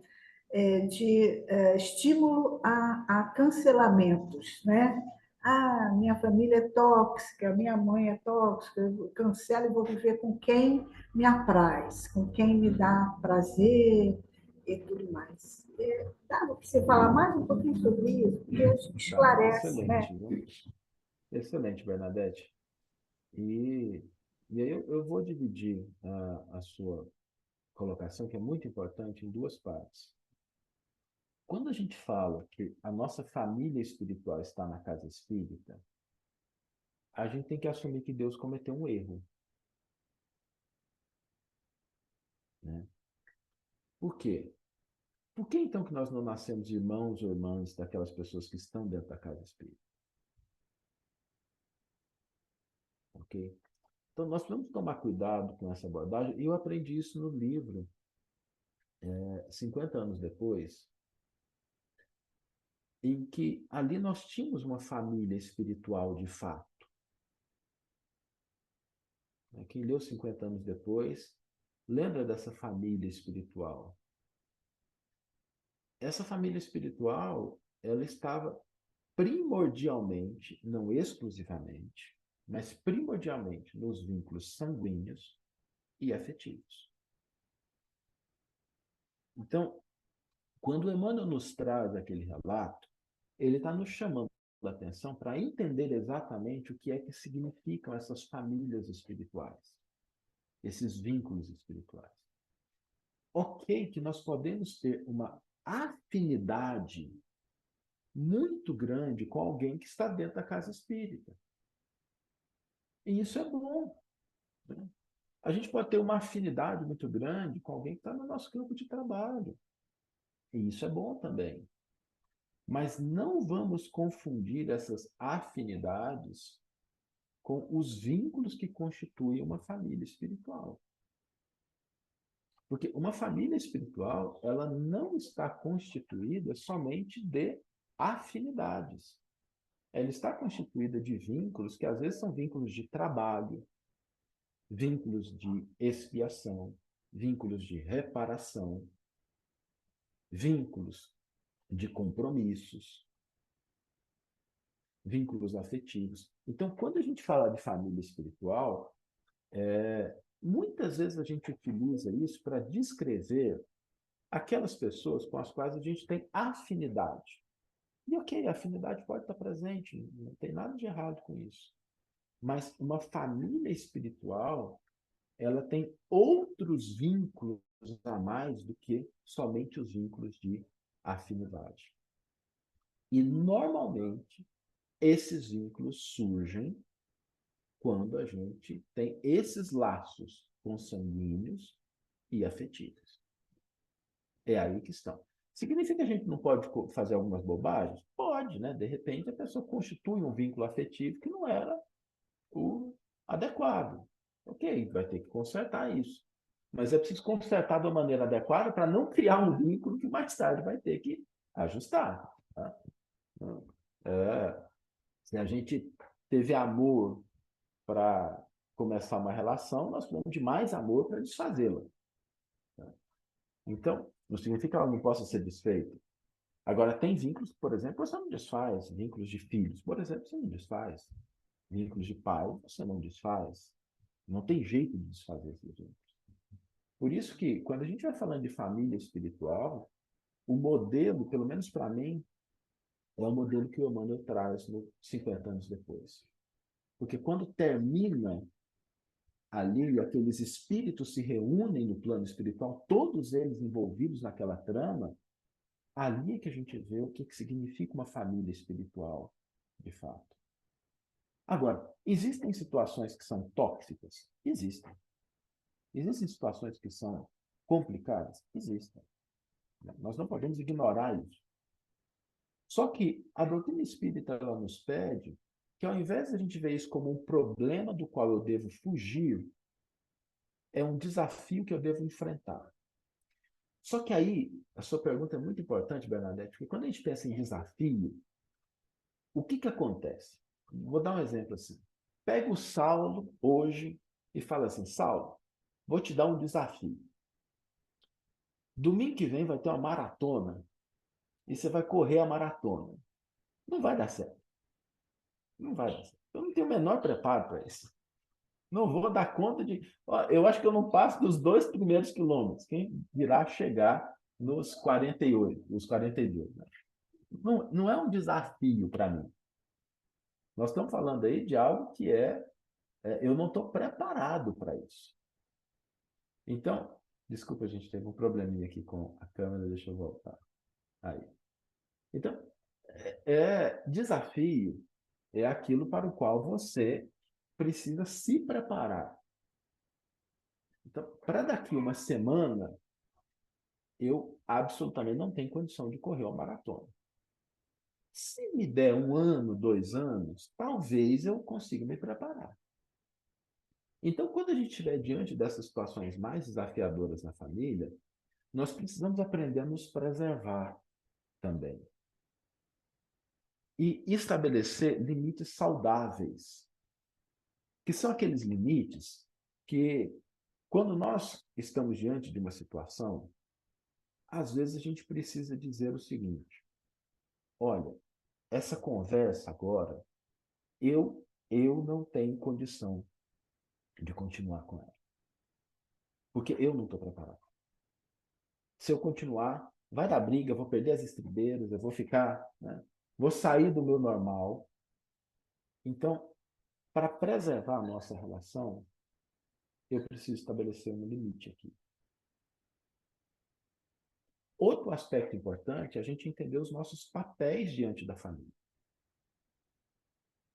de estímulo a cancelamentos, né? Ah, minha família é tóxica, minha mãe é tóxica, eu cancelo e vou viver com quem me apraz, com quem me dá prazer e tudo mais. Dá para você falar mais um pouquinho sobre isso? Porque esclarece, né? Excelente, viu? Excelente, Bernadette. E aí eu vou dividir a sua colocação, que é muito importante, em duas partes. Quando a gente fala que a nossa família espiritual está na casa espírita, a gente tem que assumir que Deus cometeu um erro. Né? Por quê? Por que então que nós não nascemos irmãos ou irmãs daquelas pessoas que estão dentro da casa espírita? Ok? Então nós precisamos tomar cuidado com essa abordagem. E eu aprendi isso no livro, 50 anos depois, em que ali nós tínhamos uma família espiritual de fato. Quem leu 50 anos depois, lembra dessa família espiritual. Essa família espiritual, ela estava primordialmente, não exclusivamente, mas primordialmente nos vínculos sanguíneos e afetivos. Então, quando Emmanuel nos traz aquele relato, ele está nos chamando a atenção para entender exatamente o que é que significam essas famílias espirituais, esses vínculos espirituais. Ok, que nós podemos ter uma afinidade muito grande com alguém que está dentro da casa espírita. E isso é bom. Né? A gente pode ter uma afinidade muito grande com alguém que está no nosso campo de trabalho. E isso é bom também. Mas não vamos confundir essas afinidades com os vínculos que constituem uma família espiritual. Porque uma família espiritual, ela não está constituída somente de afinidades. Ela está constituída de vínculos que às vezes são vínculos de trabalho, vínculos de expiação, vínculos de reparação, vínculos de compromissos, vínculos afetivos. Então, quando a gente fala de família espiritual, muitas vezes a gente utiliza isso para descrever aquelas pessoas com as quais a gente tem afinidade. E ok, a afinidade pode estar presente, não tem nada de errado com isso. Mas uma família espiritual, ela tem outros vínculos a mais do que somente os vínculos de afinidade. E, normalmente, esses vínculos surgem quando a gente tem esses laços consanguíneos e afetivos. É aí que estão. Significa que a gente não pode fazer algumas bobagens? Pode, né? De repente, a pessoa constitui um vínculo afetivo que não era o adequado. Ok, vai ter que consertar isso. Mas é preciso consertar de uma maneira adequada para não criar um vínculo que mais tarde vai ter que ajustar. Tá? Se a gente teve amor para começar uma relação, nós precisamos de mais amor para desfazê-la. Tá? Então, não significa que ela não possa ser desfeita. Agora, tem vínculos, por exemplo, você não desfaz. Vínculos de filhos, por exemplo, você não desfaz. Vínculos de pai, você não desfaz. Não tem jeito de desfazer esses vínculos. Por isso que, quando a gente vai falando de família espiritual, o modelo, pelo menos para mim, é o modelo que o Emmanuel traz no 50 anos depois. Porque quando termina ali, aqueles espíritos se reúnem no plano espiritual, todos eles envolvidos naquela trama, ali é que a gente vê o que significa uma família espiritual, de fato. Agora, existem situações que são tóxicas? Existem. Existem situações que são complicadas? Existem. Nós não podemos ignorar isso. Só que a doutrina espírita ela nos pede que, ao invés de a gente ver isso como um problema do qual eu devo fugir, é um desafio que eu devo enfrentar. Só que aí, a sua pergunta é muito importante, Bernadette, porque quando a gente pensa em desafio, o que acontece? Vou dar um exemplo assim. Pega o Saulo hoje e fala assim, Saulo, vou te dar um desafio. Domingo que vem vai ter uma maratona e você vai correr a maratona. Não vai dar certo. Não vai dar certo. Eu não tenho o menor preparo para isso. Não vou dar conta de. Eu acho que eu não passo dos 2 primeiros quilômetros. Quem dirá chegar nos 48, nos 42. Né? Não é um desafio para mim. Nós estamos falando aí de algo que eu não estou preparado para isso. Então, desculpa, a gente teve um probleminha aqui com a câmera, deixa eu voltar. Aí. Então, desafio é aquilo para o qual você precisa se preparar. Então, para daqui uma semana, eu absolutamente não tenho condição de correr uma maratona. Se me der 1 ano, 2 anos, talvez eu consiga me preparar. Então, quando a gente estiver diante dessas situações mais desafiadoras na família, nós precisamos aprender a nos preservar também. E estabelecer limites saudáveis, que são aqueles limites que, quando nós estamos diante de uma situação, às vezes a gente precisa dizer o seguinte: olha, essa conversa agora, eu não tenho condição de continuar com ela. Porque eu não estou preparado. Se eu continuar, vai dar briga, eu vou perder as estribeiras, eu vou ficar, né? Vou sair do meu normal. Então, para preservar a nossa relação, eu preciso estabelecer um limite aqui. Outro aspecto importante é a gente entender os nossos papéis diante da família.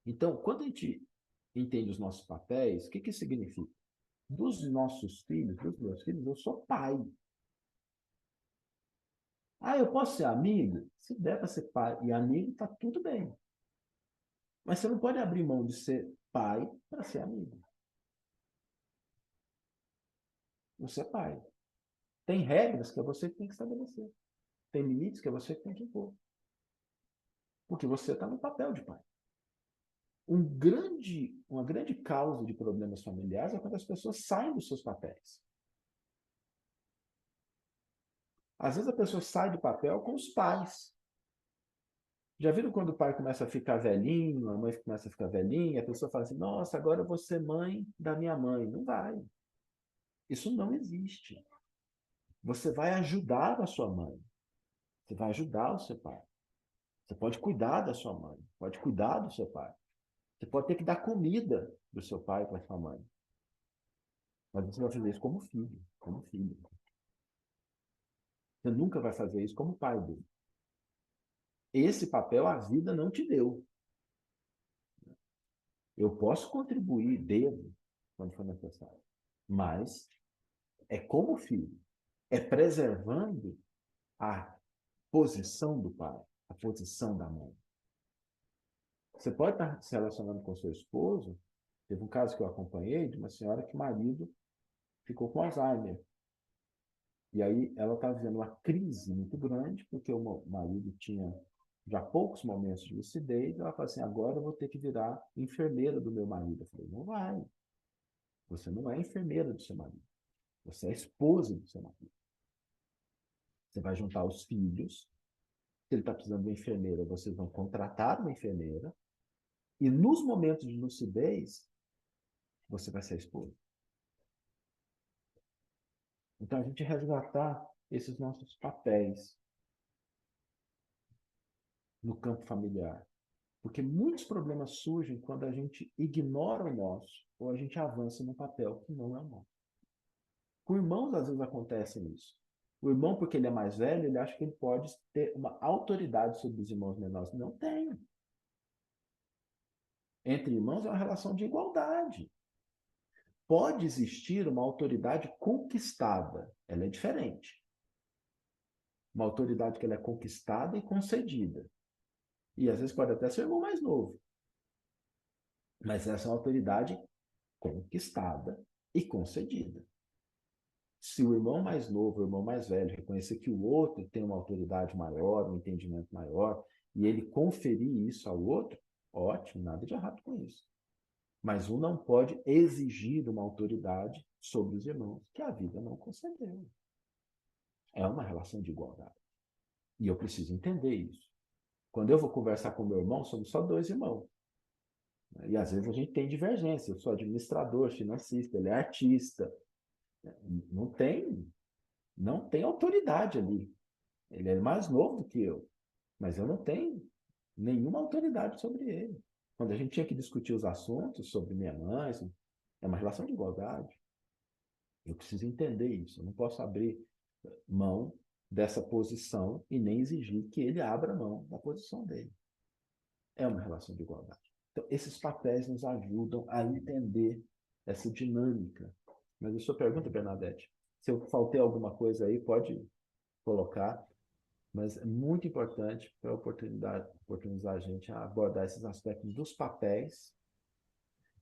Então, quando a gente entende os nossos papéis, o que isso significa? Dos nossos filhos, dos meus filhos, eu sou pai. Eu posso ser amigo? Se der para ser pai e amigo, está tudo bem. Mas você não pode abrir mão de ser pai para ser amigo. Você é pai. Tem regras que é você que tem que estabelecer. Tem limites que é você que tem que impor. Porque você está no papel de pai. Uma grande causa de problemas familiares é quando as pessoas saem dos seus papéis. Às vezes a pessoa sai do papel com os pais. Já viram quando o pai começa a ficar velhinho, a mãe começa a ficar velhinha, a pessoa fala assim, nossa, agora eu vou ser mãe da minha mãe. Não vai. Isso não existe. Você vai ajudar a sua mãe. Você vai ajudar o seu pai. Você pode cuidar da sua mãe. Pode cuidar do seu pai. Você pode ter que dar comida do seu pai para a sua mãe. Mas você vai fazer isso como filho. Como filho. Você nunca vai fazer isso como pai dele. Esse papel a vida não te deu. Eu posso contribuir, devo, quando for necessário. Mas é como filho. É preservando a posição do pai, a posição da mãe. Você pode estar se relacionando com seu esposo. Teve um caso que eu acompanhei de uma senhora que o marido ficou com Alzheimer. E aí ela está vivendo uma crise muito grande, porque o marido tinha já poucos momentos de lucidez. Ela fala assim, agora eu vou ter que virar enfermeira do meu marido. Eu falei, não vai. Você não é enfermeira do seu marido. Você é esposa do seu marido. Você vai juntar os filhos. Se ele está precisando de uma enfermeira, vocês vão contratar uma enfermeira. E nos momentos de lucidez, você vai ser a esposa. Então, a gente resgatar esses nossos papéis no campo familiar. Porque muitos problemas surgem quando a gente ignora o nosso ou a gente avança no papel que não é o nosso. Com irmãos, às vezes, acontece isso. O irmão, porque ele é mais velho, ele acha que ele pode ter uma autoridade sobre os irmãos menores. Não tem. Entre irmãos é uma relação de igualdade. Pode existir uma autoridade conquistada. Ela é diferente. Uma autoridade que ela é conquistada e concedida. E às vezes pode até ser o irmão mais novo. Mas essa é uma autoridade conquistada e concedida. Se o irmão mais novo, o irmão mais velho, reconhecer que o outro tem uma autoridade maior, um entendimento maior, e ele conferir isso ao outro, ótimo, nada de errado com isso. Mas um não pode exigir uma autoridade sobre os irmãos que a vida não concedeu. É uma relação de igualdade. E eu preciso entender isso. Quando eu vou conversar com meu irmão, somos só 2 irmãos. E às vezes a gente tem divergência. Eu sou administrador, financista, ele é artista. Não tem autoridade ali. Ele é mais novo do que eu, mas eu não tenho nenhuma autoridade sobre ele. Quando a gente tinha que discutir os assuntos sobre minha mãe, é uma relação de igualdade. Eu preciso entender isso. Eu não posso abrir mão dessa posição e nem exigir que ele abra mão da posição dele. É uma relação de igualdade. Então, esses papéis nos ajudam a entender essa dinâmica. Mas a sua pergunta, Bernadette, se eu faltei alguma coisa aí, pode colocar, mas é muito importante para oportunizar a gente a abordar esses aspectos dos papéis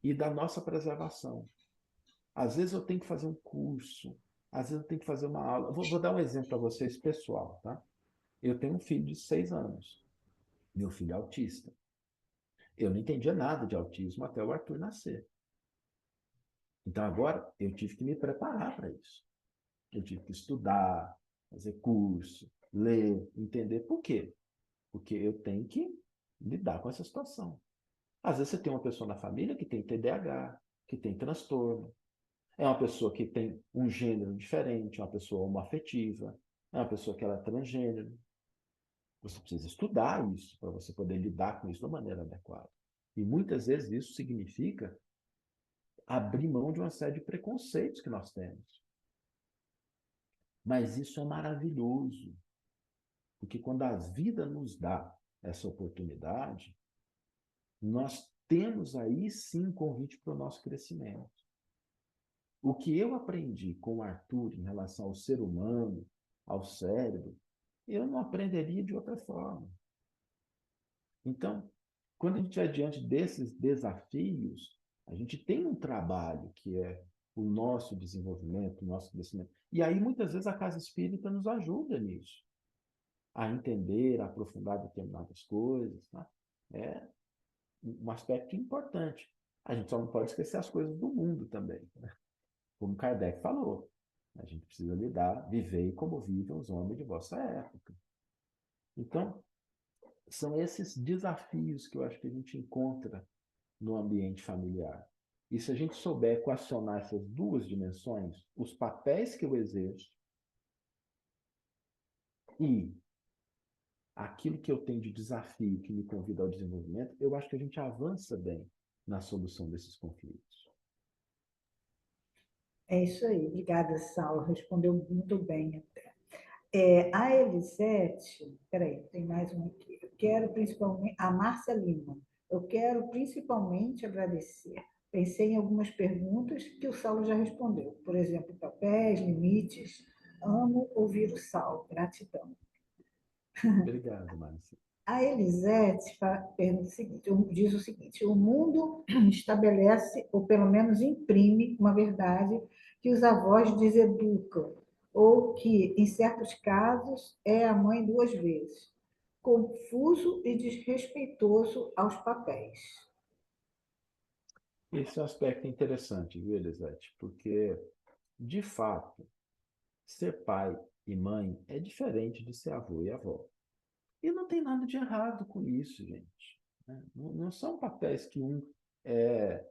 e da nossa preservação. Às vezes eu tenho que fazer um curso, às vezes eu tenho que fazer uma aula. Vou dar um exemplo para vocês pessoal, tá? Eu tenho um filho de 6 anos. Meu filho é autista. Eu não entendia nada de autismo até o Arthur nascer. Então agora eu tive que me preparar para isso. Eu tive que estudar, fazer curso, ler, entender por quê. Porque eu tenho que lidar com essa situação. Às vezes você tem uma pessoa na família que tem TDAH, que tem transtorno. É uma pessoa que tem um gênero diferente, uma pessoa homoafetiva, é uma pessoa que ela é transgênero. Você precisa estudar isso para você poder lidar com isso da maneira adequada. E muitas vezes isso significa abrir mão de uma série de preconceitos que nós temos. Mas isso é maravilhoso, porque quando a vida nos dá essa oportunidade, nós temos aí sim um convite para o nosso crescimento. O que eu aprendi com o Arthur em relação ao ser humano, ao cérebro, eu não aprenderia de outra forma. Então, quando a gente é diante desses desafios, a gente tem um trabalho que é o nosso desenvolvimento, o nosso crescimento. E aí, muitas vezes, a casa espírita nos ajuda nisso, a entender, a aprofundar determinadas coisas. Tá? É um aspecto importante. A gente só não pode esquecer as coisas do mundo também. Né? Como Kardec falou, a gente precisa lidar, viver como vivem os homens de vossa época. Então, são esses desafios que eu acho que a gente encontra no ambiente familiar. E se a gente souber equacionar essas 2 dimensões, os papéis que eu exerço e aquilo que eu tenho de desafio que me convida ao desenvolvimento, eu acho que a gente avança bem na solução desses conflitos. É isso aí. Obrigada, Saulo. Respondeu muito bem até. A Elisete, peraí, tem mais uma aqui. Eu quero principalmente, a Márcia Lima, eu quero principalmente agradecer. Pensei em algumas perguntas que o Saulo já respondeu. Por exemplo, papéis, limites. Amo ouvir o Saulo. Gratidão. Obrigado, Márcia. A Elisete diz o seguinte: o mundo estabelece, ou pelo menos imprime, uma verdade que os avós deseducam, ou que, em certos casos, é a mãe 2 vezes, confuso e desrespeitoso aos papéis. Esse é um aspecto interessante, viu, Elisete? Porque, de fato, ser pai e mãe é diferente de ser avô e avó. E não tem nada de errado com isso, gente. Né? Não são papéis que um é...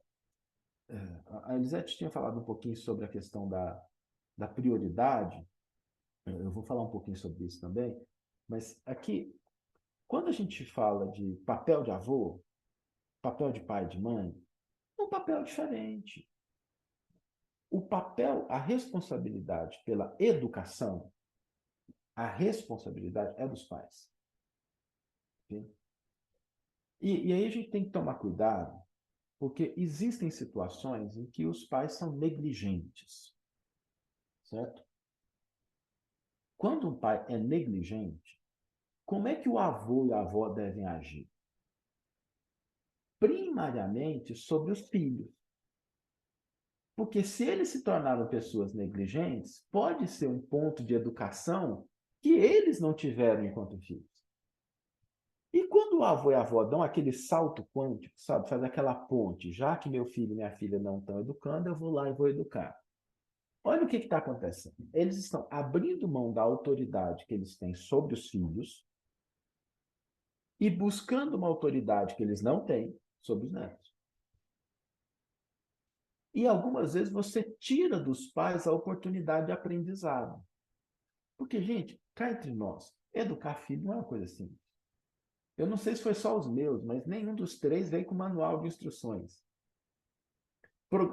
A Elisete tinha falado um pouquinho sobre a questão da prioridade, eu vou falar um pouquinho sobre isso também, mas aqui, quando a gente fala de papel de avô, papel de pai e de mãe, é um papel diferente. O papel, a responsabilidade pela educação, a responsabilidade é dos pais. Ok? E aí a gente tem que tomar cuidado, porque existem situações em que os pais são negligentes, certo? Quando um pai é negligente, como é que o avô e a avó devem agir? Primariamente sobre os filhos. Porque se eles se tornaram pessoas negligentes, pode ser um ponto de educação que eles não tiveram enquanto filhos. E quando o avô e a avó dão aquele salto quântico, sabe, faz aquela ponte, já que meu filho e minha filha não estão educando, eu vou lá e vou educar. Olha o que está acontecendo. Eles estão abrindo mão da autoridade que eles têm sobre os filhos e buscando uma autoridade que eles não têm sobre os netos. E algumas vezes você tira dos pais a oportunidade de aprendizado. Porque, gente, cá entre nós, educar filho não é uma coisa simples. Eu não sei se foi só os meus, mas nenhum dos três veio com manual de instruções.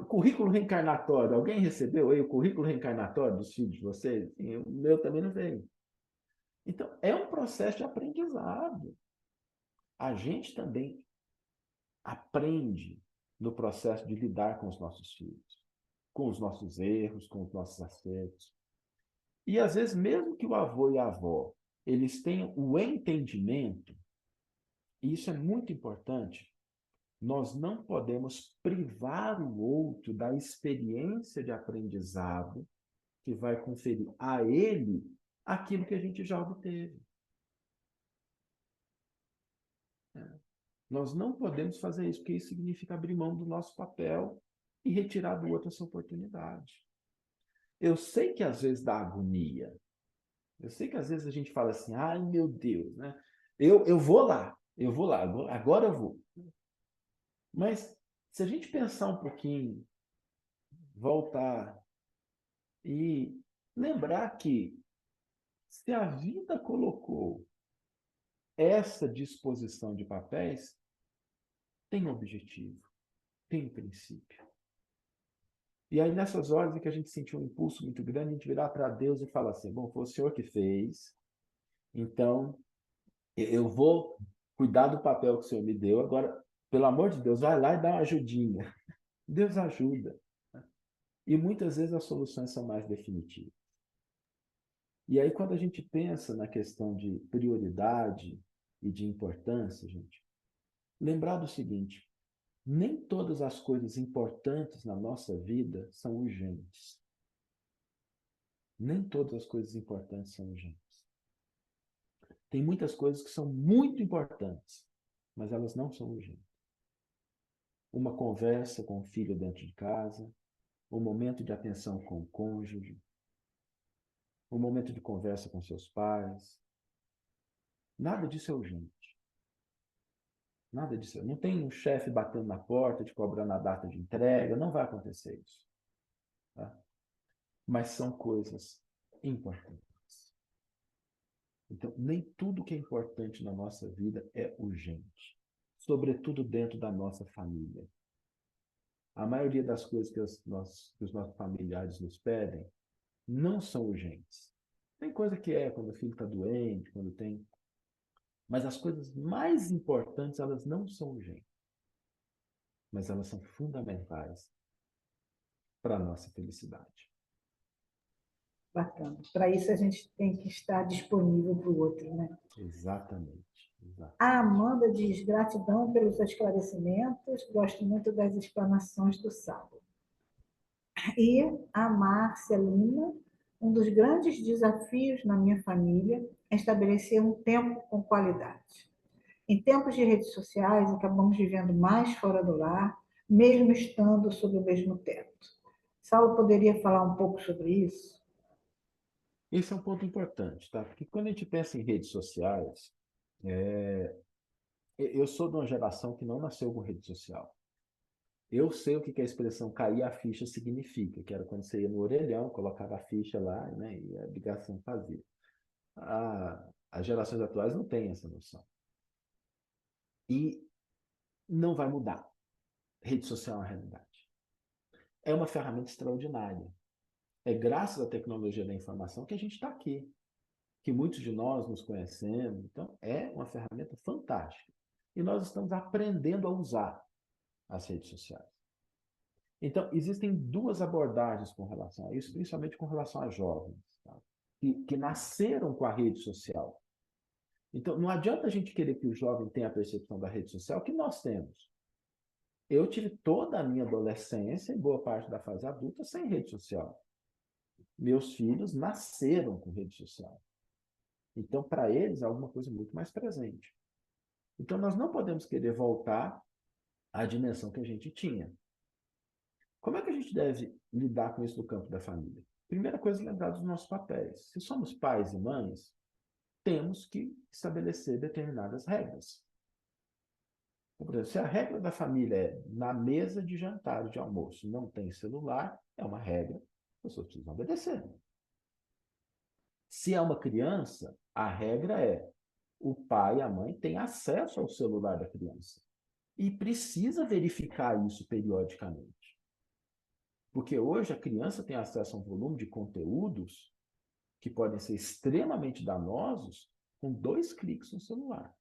Currículo reencarnatório, alguém recebeu aí o currículo reencarnatório dos filhos de vocês? O meu também não veio. Então, é um processo de aprendizado. A gente também aprende no processo de lidar com os nossos filhos, com os nossos erros, com os nossos acertos. E, às vezes, mesmo que o avô e a avó eles tenham o entendimento, e isso é muito importante, nós não podemos privar o outro da experiência de aprendizado que vai conferir a ele aquilo que a gente já obteve. Nós não podemos fazer isso, porque isso significa abrir mão do nosso papel e retirar do outro essa oportunidade. Eu sei que às vezes dá agonia. Eu sei que às vezes a gente fala assim, ai meu Deus, né? Eu vou lá, agora eu vou. Mas se a gente pensar um pouquinho, voltar e lembrar que se a vida colocou essa disposição de papéis, tem um objetivo, tem um princípio. E aí, nessas horas em que a gente sentiu um impulso muito grande, a gente virar para Deus e falar assim, bom, foi o Senhor que fez, então eu vou cuidar do papel que o Senhor me deu, agora, pelo amor de Deus, vai lá e dá uma ajudinha. Deus ajuda. E muitas vezes as soluções são mais definitivas. E aí, quando a gente pensa na questão de prioridade e de importância, gente, lembrar do seguinte, nem todas as coisas importantes na nossa vida são urgentes. Nem todas as coisas importantes são urgentes. Tem muitas coisas que são muito importantes, mas elas não são urgentes. Uma conversa com o filho dentro de casa, um momento de atenção com o cônjuge, um momento de conversa com seus pais. Nada disso é urgente. Nada disso. Não tem um chefe batendo na porta, te cobrando a data de entrega, não vai acontecer isso. Tá? Mas são coisas importantes. Então, nem tudo que é importante na nossa vida é urgente, sobretudo dentro da nossa família. A maioria das coisas que os nossos familiares nos pedem não são urgentes. Tem coisa que é quando o filho está doente, quando tem... Mas as coisas mais importantes, elas não são urgentes. Mas elas são fundamentais para a nossa felicidade. Bacana. Para isso a gente tem que estar disponível para o outro, né? Exatamente. Exatamente. A Amanda diz, gratidão pelos esclarecimentos, gosto muito das explanações do sábado. E a Márcia Lima, um dos grandes desafios na minha família é estabelecer um tempo com qualidade. Em tempos de redes sociais, acabamos vivendo mais fora do lar, mesmo estando sob o mesmo teto. Saulo poderia falar um pouco sobre isso? Esse é um ponto importante, tá? Porque quando a gente pensa em redes sociais, eu sou de uma geração que não nasceu com rede social. Eu sei o que a expressão cair a ficha significa, que era quando você ia no orelhão, colocava a ficha lá, né, e a ligação fazia. As gerações atuais não têm essa noção. E não vai mudar. Rede social é uma realidade. É uma ferramenta extraordinária. É graças à tecnologia da informação que a gente está aqui, que muitos de nós nos conhecemos. Então, é uma ferramenta fantástica. E nós estamos aprendendo a usar as redes sociais. Então, existem duas abordagens com relação a isso, principalmente com relação a jovens, tá? que nasceram com a rede social. Então, não adianta a gente querer que o jovem tenha a percepção da rede social que nós temos. Eu tive toda a minha adolescência e boa parte da fase adulta sem rede social. Meus filhos nasceram com rede social. Então, para eles, é alguma coisa muito mais presente. Então, nós não podemos querer voltar à dimensão que a gente tinha. Como é que a gente deve lidar com isso no campo da família? Primeira coisa, lembrar dos nossos papéis. Se somos pais e mães, temos que estabelecer determinadas regras. Por exemplo, se a regra da família é na mesa de jantar, de almoço, não tem celular, é uma regra, as pessoas precisam obedecer. Se é uma criança, a regra é o pai e a mãe têm acesso ao celular da criança. E precisa verificar isso periodicamente. Porque hoje a criança tem acesso a um volume de conteúdos que podem ser extremamente danosos com 2 cliques no celular.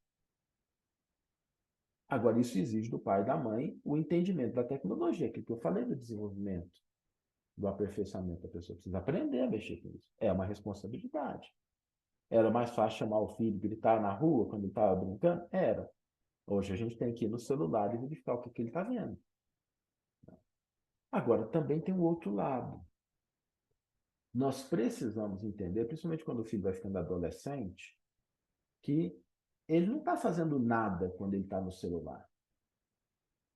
Agora, isso exige do pai e da mãe o entendimento da tecnologia, aquilo que eu falei do desenvolvimento, do aperfeiçoamento. A pessoa precisa aprender a mexer com isso. É uma responsabilidade. Era mais fácil chamar o filho, gritar na rua quando ele estava brincando? Era. Hoje a gente tem que ir no celular e verificar o que ele está vendo. Agora, também tem o outro lado. Nós precisamos entender, principalmente quando o filho vai ficando adolescente, que ele não está fazendo nada quando ele está no celular.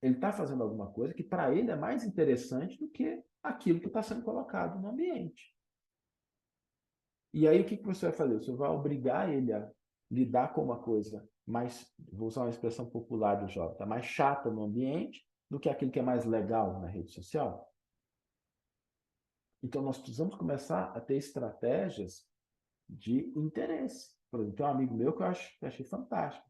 Ele está fazendo alguma coisa que para ele é mais interessante do que aquilo que está sendo colocado no ambiente. E aí o que você vai fazer? Você vai obrigar ele a lidar com uma coisa mais, vou usar uma expressão popular do jovem, tá mais chata no ambiente do que aquilo que é mais legal na rede social? Então nós precisamos começar a ter estratégias de interesse. Por exemplo, tem um amigo meu que eu achei fantástico.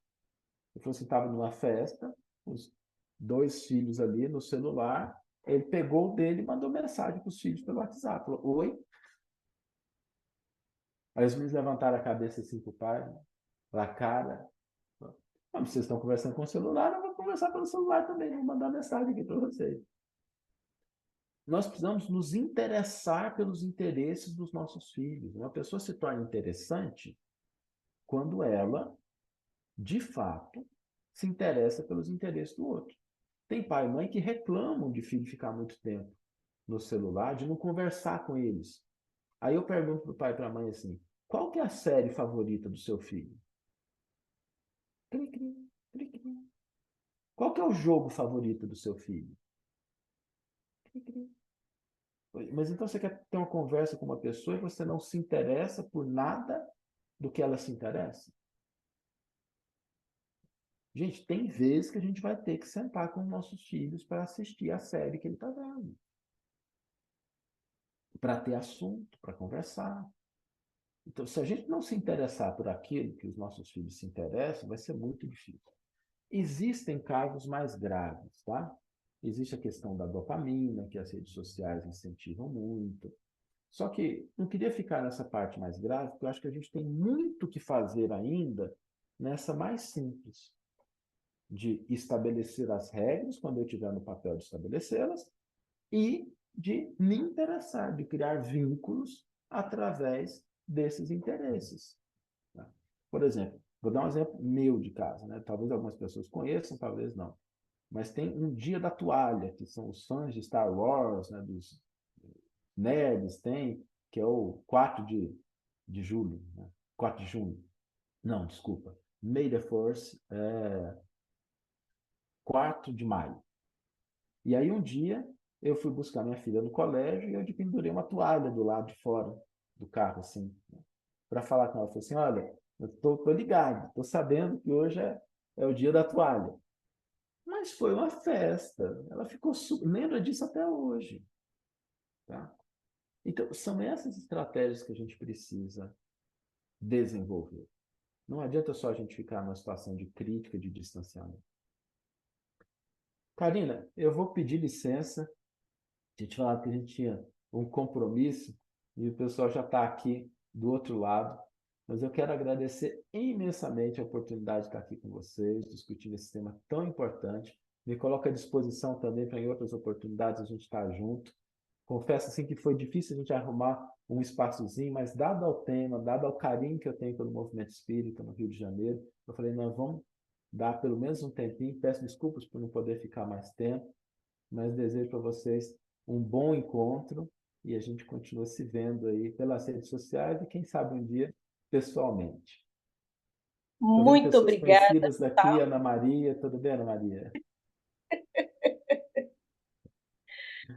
Ele falou assim, estava numa festa, os 2 filhos ali no celular, ele pegou o dele e mandou mensagem para os filhos pelo WhatsApp. Falou, oi? Aí os meninos levantaram a cabeça assim para o pai, para a cara. Mas vocês estão conversando com o celular, eu vou conversar pelo celular também, vou mandar mensagem aqui para vocês. Nós precisamos nos interessar pelos interesses dos nossos filhos. Uma pessoa se torna interessante quando ela, de fato, se interessa pelos interesses do outro. Tem pai e mãe que reclamam de filho ficar muito tempo no celular, de não conversar com eles. Aí eu pergunto para o pai e para a mãe assim, qual que é a série favorita do seu filho? Cri, cri, cri, cri. Qual que é o jogo favorito do seu filho? Cri, cri. Mas então você quer ter uma conversa com uma pessoa e você não se interessa por nada do que ela se interessa? Gente, tem vezes que a gente vai ter que sentar com nossos filhos para assistir a série que ele está vendo. Para ter assunto, para conversar. Então, se a gente não se interessar por aquilo que os nossos filhos se interessam, vai ser muito difícil. Existem casos mais graves, tá? Existe a questão da dopamina, que as redes sociais incentivam muito. Só que não queria ficar nessa parte mais grave, porque eu acho que a gente tem muito que fazer ainda nessa mais simples, de estabelecer as regras, quando eu estiver no papel de estabelecê-las, e de me interessar, de criar vínculos através desses interesses. Tá? Por exemplo, vou dar um exemplo meu de casa, né? Talvez algumas pessoas conheçam, talvez não. Mas tem um Dia da Toalha, que são os fãs de Star Wars, né? Dos nerds, tem, que é o 4 de julho, né? 4 de junho. Não, desculpa. May the Force, 4 de maio. E aí um dia eu fui buscar minha filha no colégio e eu pendurei uma toalha do lado de fora do carro, assim, para falar com ela. Eu falei assim, olha, eu tô ligado, tô sabendo que hoje é o dia da toalha. Mas foi uma festa. Ela ficou lembra disso até hoje. Tá? Então, são essas estratégias que a gente precisa desenvolver. Não adianta só a gente ficar numa situação de crítica, de distanciamento. Karina, eu vou pedir licença. A gente falava que a gente tinha um compromisso e o pessoal já está aqui do outro lado. Mas eu quero agradecer imensamente a oportunidade de estar aqui com vocês, discutindo esse tema tão importante. Me coloco à disposição também para, em outras oportunidades, a gente estar junto. Confesso assim que foi difícil a gente arrumar um espaçozinho, mas dado ao tema, dado ao carinho que eu tenho pelo movimento espírita no Rio de Janeiro, eu falei, nós vamos dar pelo menos um tempinho. Peço desculpas por não poder ficar mais tempo, mas desejo para vocês um bom encontro e a gente continua se vendo aí pelas redes sociais e quem sabe um dia pessoalmente. Estou vendo Muito pessoas obrigada, conhecidas daqui, Saulo. Ana Maria. Tudo bem, Ana Maria?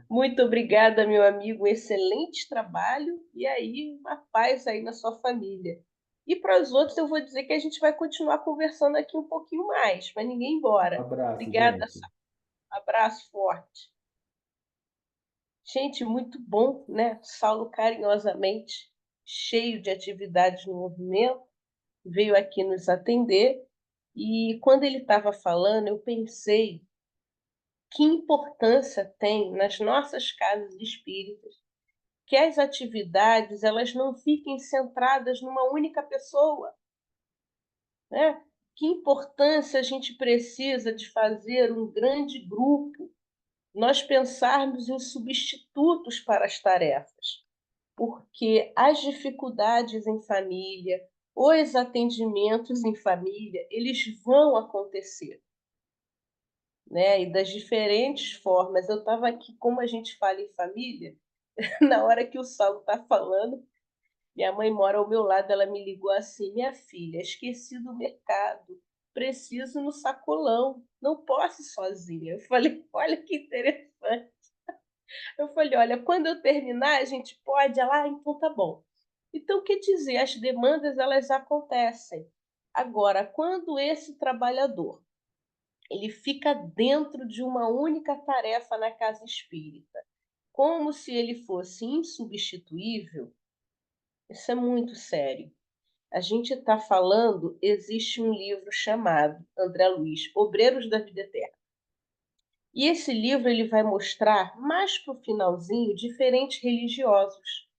Muito obrigada, meu amigo. Excelente trabalho. E aí, uma paz aí na sua família. E para os outros, eu vou dizer que a gente vai continuar conversando aqui um pouquinho mais, para ninguém ir Um embora. abraço, Obrigada, gente. Saulo. Abraço forte. Gente, muito bom, né? Saulo carinhosamente, cheio de atividades no movimento, veio aqui nos atender. E quando ele estava falando, eu pensei que importância tem nas nossas casas espíritas que as atividades elas não fiquem centradas numa única pessoa, né? Que importância a gente precisa de fazer um grande grupo, nós pensarmos em substitutos para as tarefas, porque as dificuldades em família, os atendimentos em família, eles vão acontecer, né? E das diferentes formas. Eu estava aqui, como a gente fala em família, na hora que o Saulo está falando, minha mãe mora ao meu lado, ela me ligou assim: minha filha, esqueci do mercado, preciso ir no sacolão, não posso ir sozinha. Eu falei: olha que interessante. Eu falei: olha, quando eu terminar, a gente pode? Ela: então tá bom. Então, quer dizer, as demandas elas acontecem. Agora, quando esse trabalhador ele fica dentro de uma única tarefa na casa espírita, como se ele fosse insubstituível, isso é muito sério. A gente está falando, existe um livro chamado, André Luiz, Obreiros da Vida Eterna. E esse livro ele vai mostrar, mais para o finalzinho, diferentes religiosos.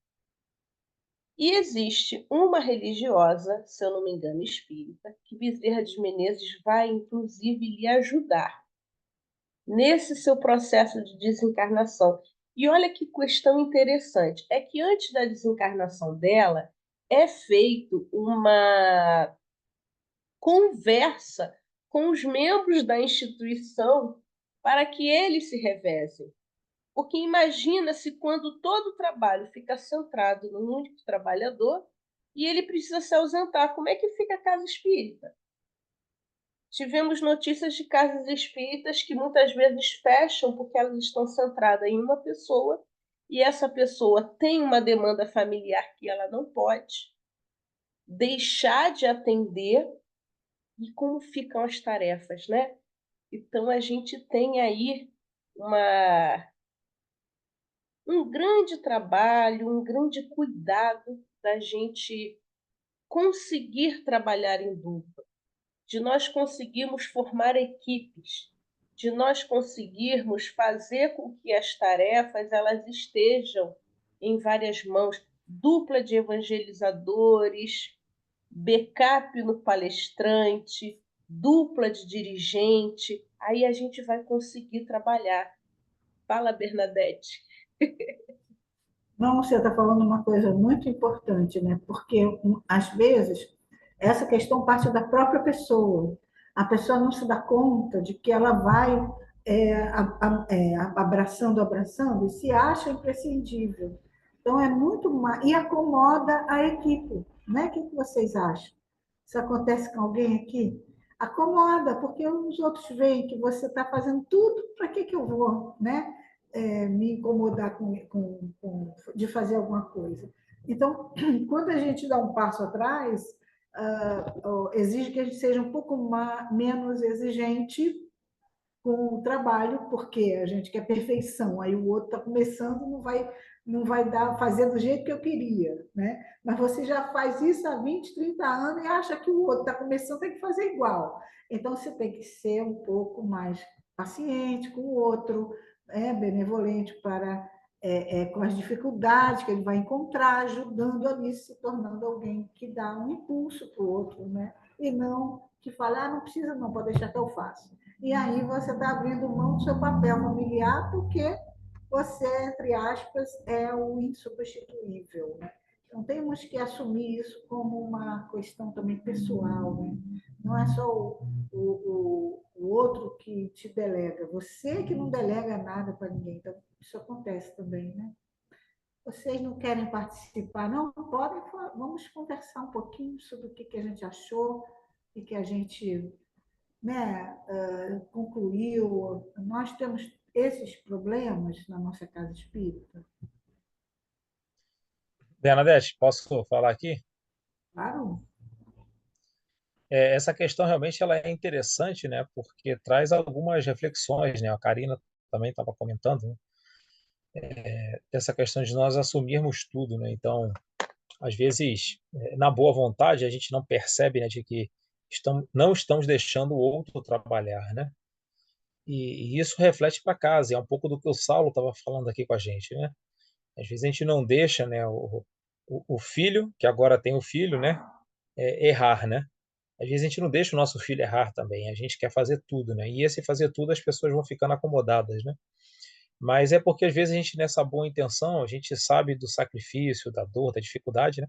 E existe uma religiosa, se eu não me engano, espírita, que Bezerra de Menezes vai, inclusive, lhe ajudar nesse seu processo de desencarnação. E olha que questão interessante, é que antes da desencarnação dela, é feito uma conversa com os membros da instituição para que eles se revezem. Porque imagina se quando todo o trabalho fica centrado num único trabalhador e ele precisa se ausentar, como é que fica a casa espírita? Tivemos notícias de casas espíritas que muitas vezes fecham porque elas estão centradas em uma pessoa e essa pessoa tem uma demanda familiar que ela não pode deixar de atender. E como ficam as tarefas, né? Então a gente tem aí um grande trabalho, um grande cuidado da gente conseguir trabalhar em dupla, de nós conseguirmos formar equipes, de nós conseguirmos fazer com que as tarefas elas estejam em várias mãos, dupla de evangelizadores, backup no palestrante, dupla de dirigente, aí a gente vai conseguir trabalhar. Fala, Bernadette. Não, você está falando uma coisa muito importante, né? Porque, às vezes, essa questão parte da própria pessoa. A pessoa não se dá conta de que ela vai abraçando, e se acha imprescindível. Então, é muito mais... E acomoda a equipe, né? O que vocês acham? Isso acontece com alguém aqui? Acomoda, porque os outros veem que você está fazendo tudo, para que eu vou, né? Me incomodar de fazer alguma coisa. Então, quando a gente dá um passo atrás, exige que a gente seja um pouco menos exigente com o trabalho, porque a gente quer perfeição, aí o outro está começando, não vai dar, fazer do jeito que eu queria, né? Mas você já faz isso há 20, 30 anos e acha que o outro está começando, tem que fazer igual. Então, você tem que ser um pouco mais paciente com o outro, benevolente com as dificuldades que ele vai encontrar, ajudando ali, se tornando alguém que dá um impulso para o outro, né? E não que fala, não precisa não, pode deixar que eu faço. E aí você está abrindo mão do seu papel familiar porque você, entre aspas, é o insubstituível, né? Então, temos que assumir isso como uma questão também pessoal, né? Não é só o outro que te delega, você que não delega nada para ninguém. Então, isso acontece também, né? Vocês não querem participar, não? Podem, vamos conversar um pouquinho sobre o que a gente achou, o que a gente, né, concluiu. Nós temos esses problemas na nossa casa espírita, Bernadette, posso falar aqui? claro. Essa questão realmente ela é interessante, né? Porque traz algumas reflexões, né? A Karina também estava comentando, né? Essa questão de nós assumirmos tudo, né? Então, às vezes, na boa vontade, a gente não percebe, né, de que não estamos deixando o outro trabalhar, né? E isso reflete para casa, é um pouco do que o Saulo estava falando aqui com a gente, né? Às vezes a gente não deixa, né, o filho, que agora tem o filho, né, errar, né? Às vezes a gente não deixa o nosso filho errar também, a gente quer fazer tudo, né? E esse fazer tudo as pessoas vão ficando acomodadas, né? Mas é porque às vezes a gente, nessa boa intenção, a gente sabe do sacrifício, da dor, da dificuldade, né?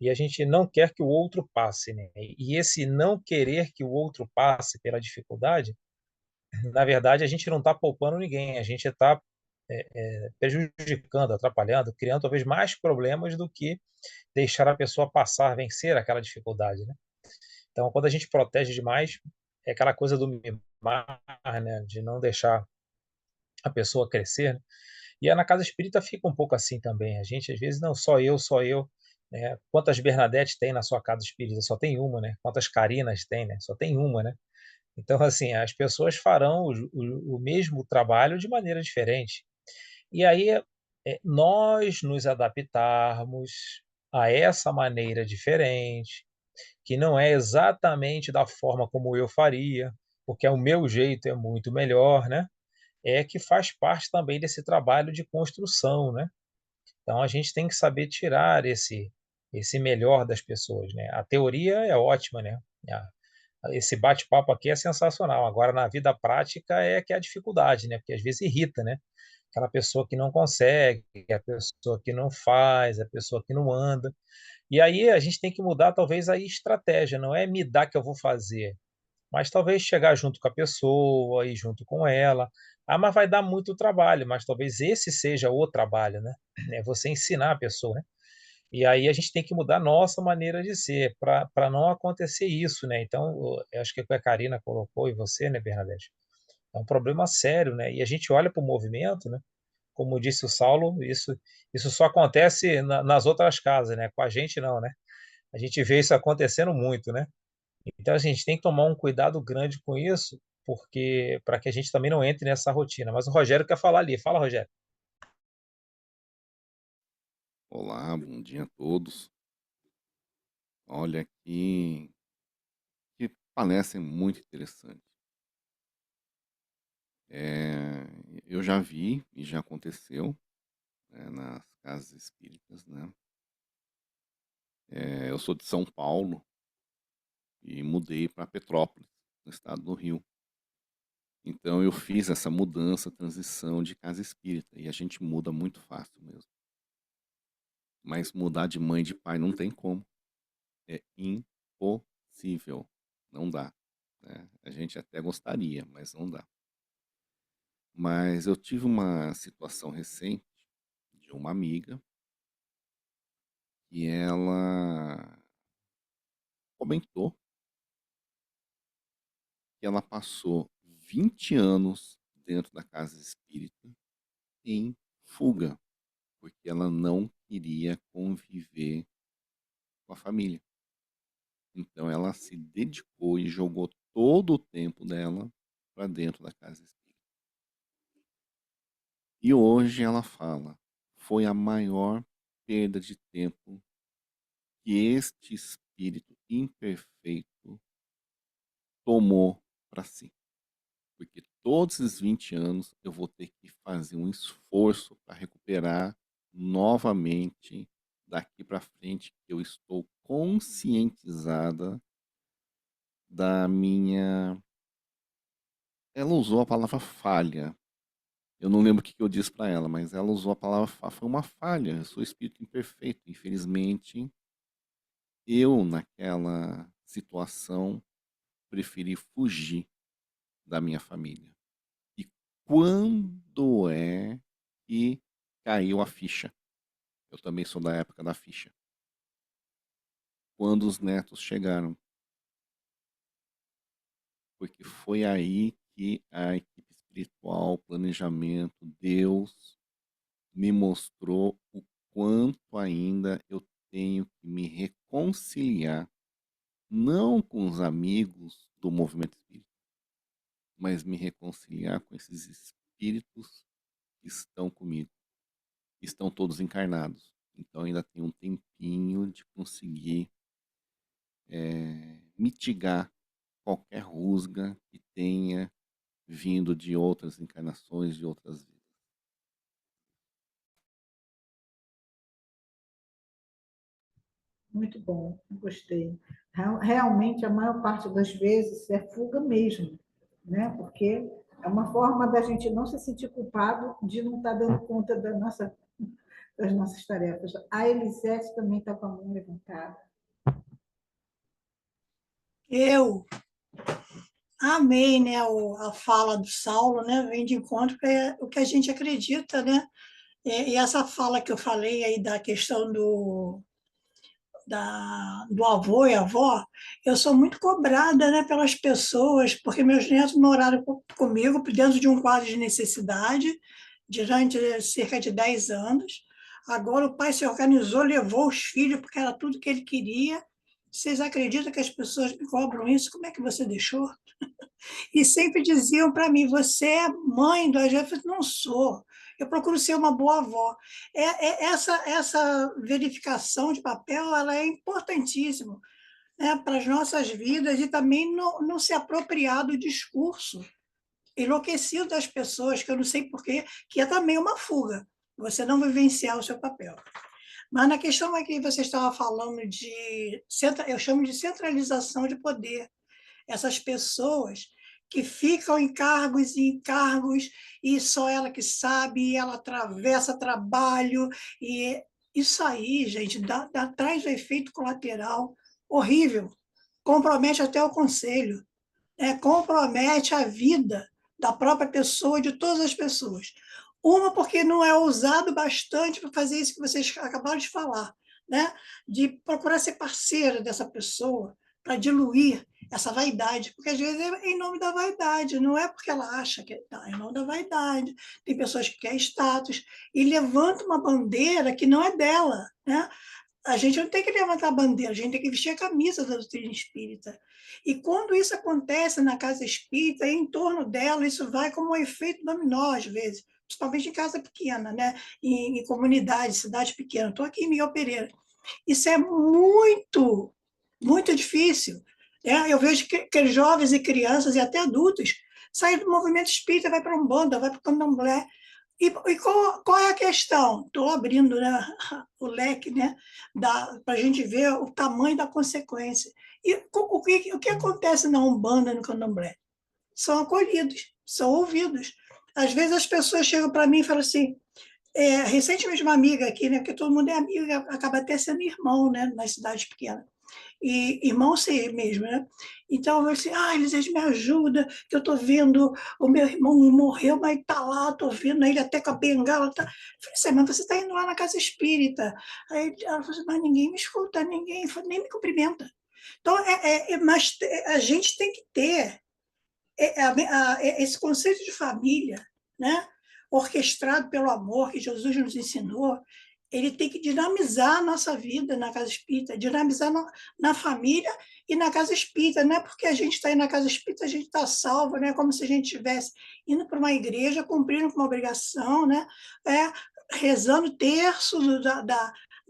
E a gente não quer que o outro passe, né? E esse não querer que o outro passe pela dificuldade, na verdade, a gente não está poupando ninguém, a gente está prejudicando, atrapalhando, criando talvez mais problemas do que deixar a pessoa passar, vencer aquela dificuldade, né? Então, quando a gente protege demais, é aquela coisa do mimar, né? De não deixar a pessoa crescer, né? E aí, na casa espírita fica um pouco assim também. A gente, às vezes, não, só eu. Né? Quantas Bernadette tem na sua casa espírita? Só tem uma, né? Quantas Carinas tem, né? Só tem uma, né? Então, assim, as pessoas farão o mesmo trabalho de maneira diferente. E aí, nós nos adaptarmos a essa maneira diferente, que não é exatamente da forma como eu faria, porque o meu jeito é muito melhor, né? É que faz parte também desse trabalho de construção, né? Então a gente tem que saber tirar esse melhor das pessoas, né? A teoria é ótima, né? Esse bate-papo aqui é sensacional. Agora na vida prática é que é a dificuldade, né? Porque às vezes irrita, né? Aquela pessoa que não consegue, a pessoa que não faz, a pessoa que não anda. E aí a gente tem que mudar talvez a estratégia, não é me dar que eu vou fazer, mas talvez chegar junto com a pessoa, ir junto com ela. Ah, mas vai dar muito trabalho, mas talvez esse seja o trabalho, né? É você ensinar a pessoa, né? E aí a gente tem que mudar a nossa maneira de ser para não acontecer isso, né? Então, eu acho que o que a Karina colocou e você, né, Bernadette, é um problema sério, né? E a gente olha para o movimento, né? Como disse o Saulo, isso só acontece nas outras casas, né? Com a gente não, né? A gente vê isso acontecendo muito, né? Então a gente tem que tomar um cuidado grande com isso, porque para que a gente também não entre nessa rotina. Mas o Rogério quer falar ali. Fala, Rogério. Olá, bom dia a todos. Olha que palestra muito interessante. É, eu já vi e já aconteceu, né, nas casas espíritas, né? Eu sou de São Paulo e mudei para Petrópolis, no estado do Rio. Então eu fiz essa mudança, transição de casa espírita e a gente muda muito fácil mesmo. Mas mudar de mãe e de pai não tem como. É impossível. Não dá, né? A gente até gostaria, mas não dá. Mas eu tive uma situação recente de uma amiga e ela comentou que ela passou 20 anos dentro da casa espírita em fuga, porque ela não queria conviver com a família. Então ela se dedicou e jogou todo o tempo dela para dentro da casa espírita. E hoje ela fala, foi a maior perda de tempo que este espírito imperfeito tomou para si. Porque todos esses 20 anos eu vou ter que fazer um esforço para recuperar novamente daqui para frente que eu estou conscientizada da minha... Ela usou a palavra falha. Eu não lembro o que eu disse para ela, mas ela usou a palavra falha. Foi uma falha. Eu sou espírito imperfeito. Infelizmente, eu naquela situação preferi fugir da minha família. E quando é que caiu a ficha? Eu também sou da época da ficha. Quando os netos chegaram. Porque foi aí que a equipe espiritual, o planejamento, Deus me mostrou o quanto ainda eu tenho que me reconciliar, não com os amigos do movimento espírita, mas me reconciliar com esses espíritos que estão comigo. Estão todos encarnados. Então ainda tem um tempinho de conseguir mitigar qualquer rusga que tenha vindo de outras encarnações, de outras vidas. Muito bom, gostei. Realmente, a maior parte das vezes é fuga mesmo, né? Porque é uma forma da gente não se sentir culpado de não estar dando conta das nossas tarefas. A Elisete também está com a mão levantada. Eu amei, né, a fala do Saulo, né, vem de encontro com o que a gente acredita, né, e essa fala que eu falei aí da questão do avô e avó, eu sou muito cobrada, né, pelas pessoas, porque meus netos moraram comigo dentro de um quadro de necessidade durante cerca de 10 anos. Agora o pai se organizou, levou os filhos, porque era tudo que ele queria. Vocês acreditam que as pessoas me cobram isso? Como é que você deixou? E sempre diziam para mim, você é mãe do Agé? Eu falei, não sou. Eu procuro ser uma boa avó. Essa verificação de papel ela é importantíssima, né, para as nossas vidas e também não se apropriar do discurso enlouquecido das pessoas, que eu não sei porquê, que é também uma fuga, você não vivenciar o seu papel. Mas na questão aqui você estava falando eu chamo de centralização de poder. Essas pessoas que ficam em cargos e em cargos, e só ela que sabe, e ela atravessa trabalho, e isso aí, gente, traz um efeito colateral horrível, compromete até o conselho, compromete a vida da própria pessoa e de todas as pessoas. Uma, porque não é ousado bastante para fazer isso que vocês acabaram de falar, né? De procurar ser parceira dessa pessoa, para diluir essa vaidade, porque às vezes é em nome da vaidade, não é porque ela acha que é em nome da vaidade. Tem pessoas que querem status e levanta uma bandeira que não é dela, né? A gente não tem que levantar a bandeira, a gente tem que vestir a camisa da doutrina espírita. E quando isso acontece na casa espírita, em torno dela, isso vai como um efeito dominó, às vezes, principalmente em casa pequena, né? Em comunidade, cidade pequena. Estou aqui em Miguel Pereira. Isso é muito, muito difícil. Eu vejo que jovens e crianças e até adultos saem do movimento espírita, vai para a Umbanda, vai para o Candomblé. E qual é a questão? Estou abrindo, né, o leque, né, para a gente ver o tamanho da consequência. E o que acontece na Umbanda, no Candomblé? São acolhidos, são ouvidos. Às vezes as pessoas chegam para mim e falam assim, recentemente uma amiga aqui, né, porque todo mundo é amigo, acaba até sendo irmão, né, nas cidades pequenas. E irmão ser mesmo, né? Então, eu disse, eles me ajudam, que eu estou vendo, o meu irmão morreu, mas está lá, estou vendo ele até com a bengala. Tá. Eu falei assim, mas você está indo lá na casa espírita. Aí ela falou assim, mas ninguém me escuta, ninguém nem me cumprimenta. Então, mas a gente tem que ter esse conceito de família, né? Orquestrado pelo amor que Jesus nos ensinou, ele tem que dinamizar a nossa vida na casa espírita, dinamizar na família e na casa espírita. Não é porque a gente está aí na casa espírita, a gente está salvo, né? Como se a gente estivesse indo para uma igreja, cumprindo com uma obrigação, né? Rezando terço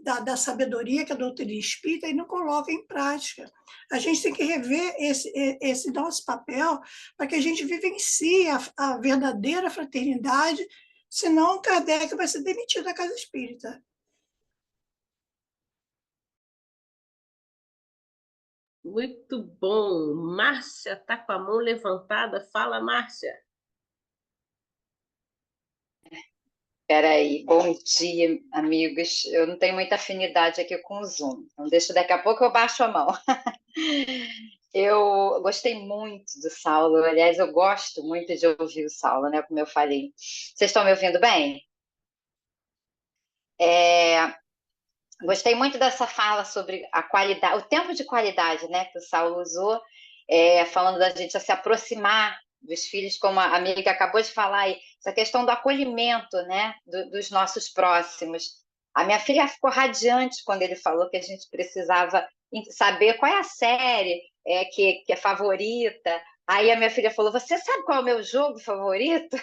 da sabedoria que é a doutrina espírita e não coloca em prática. A gente tem que rever esse nosso papel para que a gente vivencie a verdadeira fraternidade, senão Kardec vai ser demitido da casa espírita. Muito bom. Márcia está com a mão levantada. Fala, Márcia. Espera aí, bom dia, amigos. Eu não tenho muita afinidade aqui com o Zoom, então deixa, daqui a pouco eu baixo a mão. Eu gostei muito do Saulo, aliás, eu gosto muito de ouvir o Saulo, né, como eu falei. Vocês estão me ouvindo bem? Gostei muito dessa fala sobre a qualidade, o tempo de qualidade, né, que o Saulo usou, falando da gente se aproximar dos filhos, como a amiga acabou de falar aí, essa questão do acolhimento, né, dos nossos próximos. A minha filha ficou radiante quando ele falou que a gente precisava saber qual é a série que é favorita. Aí a minha filha falou, você sabe qual é o meu jogo favorito?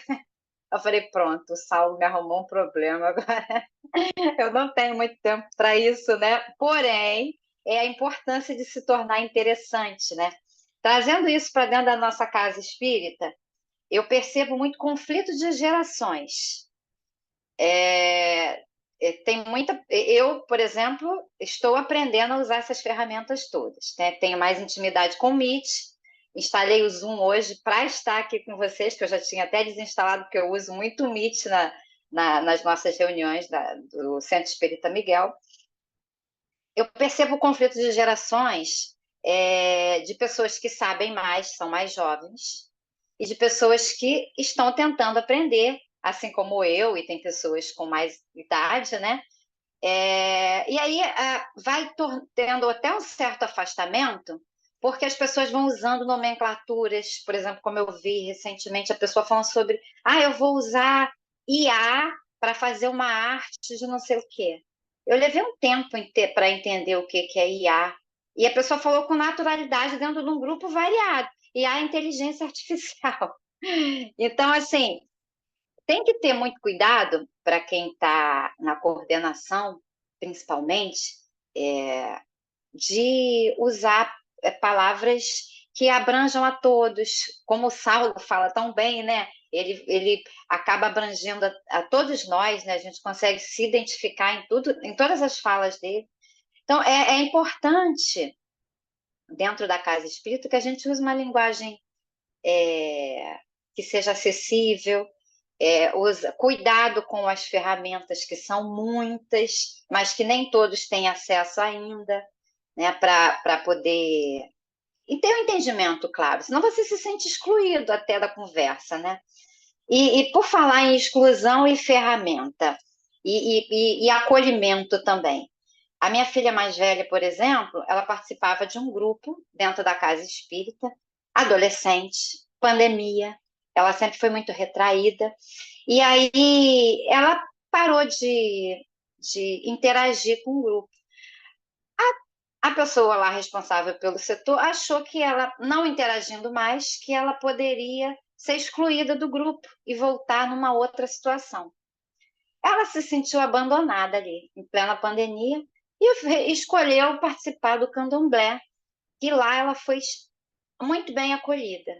Eu falei, pronto, o Saulo me arrumou um problema agora. Eu não tenho muito tempo para isso, né? Porém, é a importância de se tornar interessante, né? Trazendo isso para dentro da nossa casa espírita, eu percebo muito conflito de gerações. Tem muita. Eu, por exemplo, estou aprendendo a usar essas ferramentas todas, né? Tenho mais intimidade com o Meet, instalei o Zoom hoje para estar aqui com vocês, que eu já tinha até desinstalado, porque eu uso muito o Meet nas nossas reuniões do Centro Espírita Miguel. Eu percebo o conflito de gerações, de pessoas que sabem mais, são mais jovens, e de pessoas que estão tentando aprender, assim como eu, e tem pessoas com mais idade, né? E aí vai tendo até um certo afastamento, porque as pessoas vão usando nomenclaturas, por exemplo, como eu vi recentemente, a pessoa falando sobre, eu vou usar IA para fazer uma arte de não sei o quê. Eu levei um tempo para entender o que é IA, e a pessoa falou com naturalidade dentro de um grupo variado, IA é inteligência artificial. Então, assim, tem que ter muito cuidado para quem está na coordenação, principalmente, de usar palavras que abranjam a todos, como o Saulo fala tão bem, né? Ele acaba abrangendo a todos nós, né? A gente consegue se identificar em todas as falas dele. Então, é importante, dentro da casa espírita, que a gente use uma linguagem que seja acessível, cuidado com as ferramentas, que são muitas, mas que nem todos têm acesso ainda, né, para poder... E ter um entendimento, claro, senão você se sente excluído até da conversa, né? E por falar em exclusão e ferramenta, e acolhimento também. A minha filha mais velha, por exemplo, ela participava de um grupo dentro da casa espírita, adolescente, pandemia, ela sempre foi muito retraída, e aí ela parou de interagir com o grupo. A pessoa lá responsável pelo setor achou que ela, não interagindo mais, que ela poderia ser excluída do grupo e voltar numa outra situação. Ela se sentiu abandonada ali, em plena pandemia, e escolheu participar do candomblé, e lá ela foi muito bem acolhida.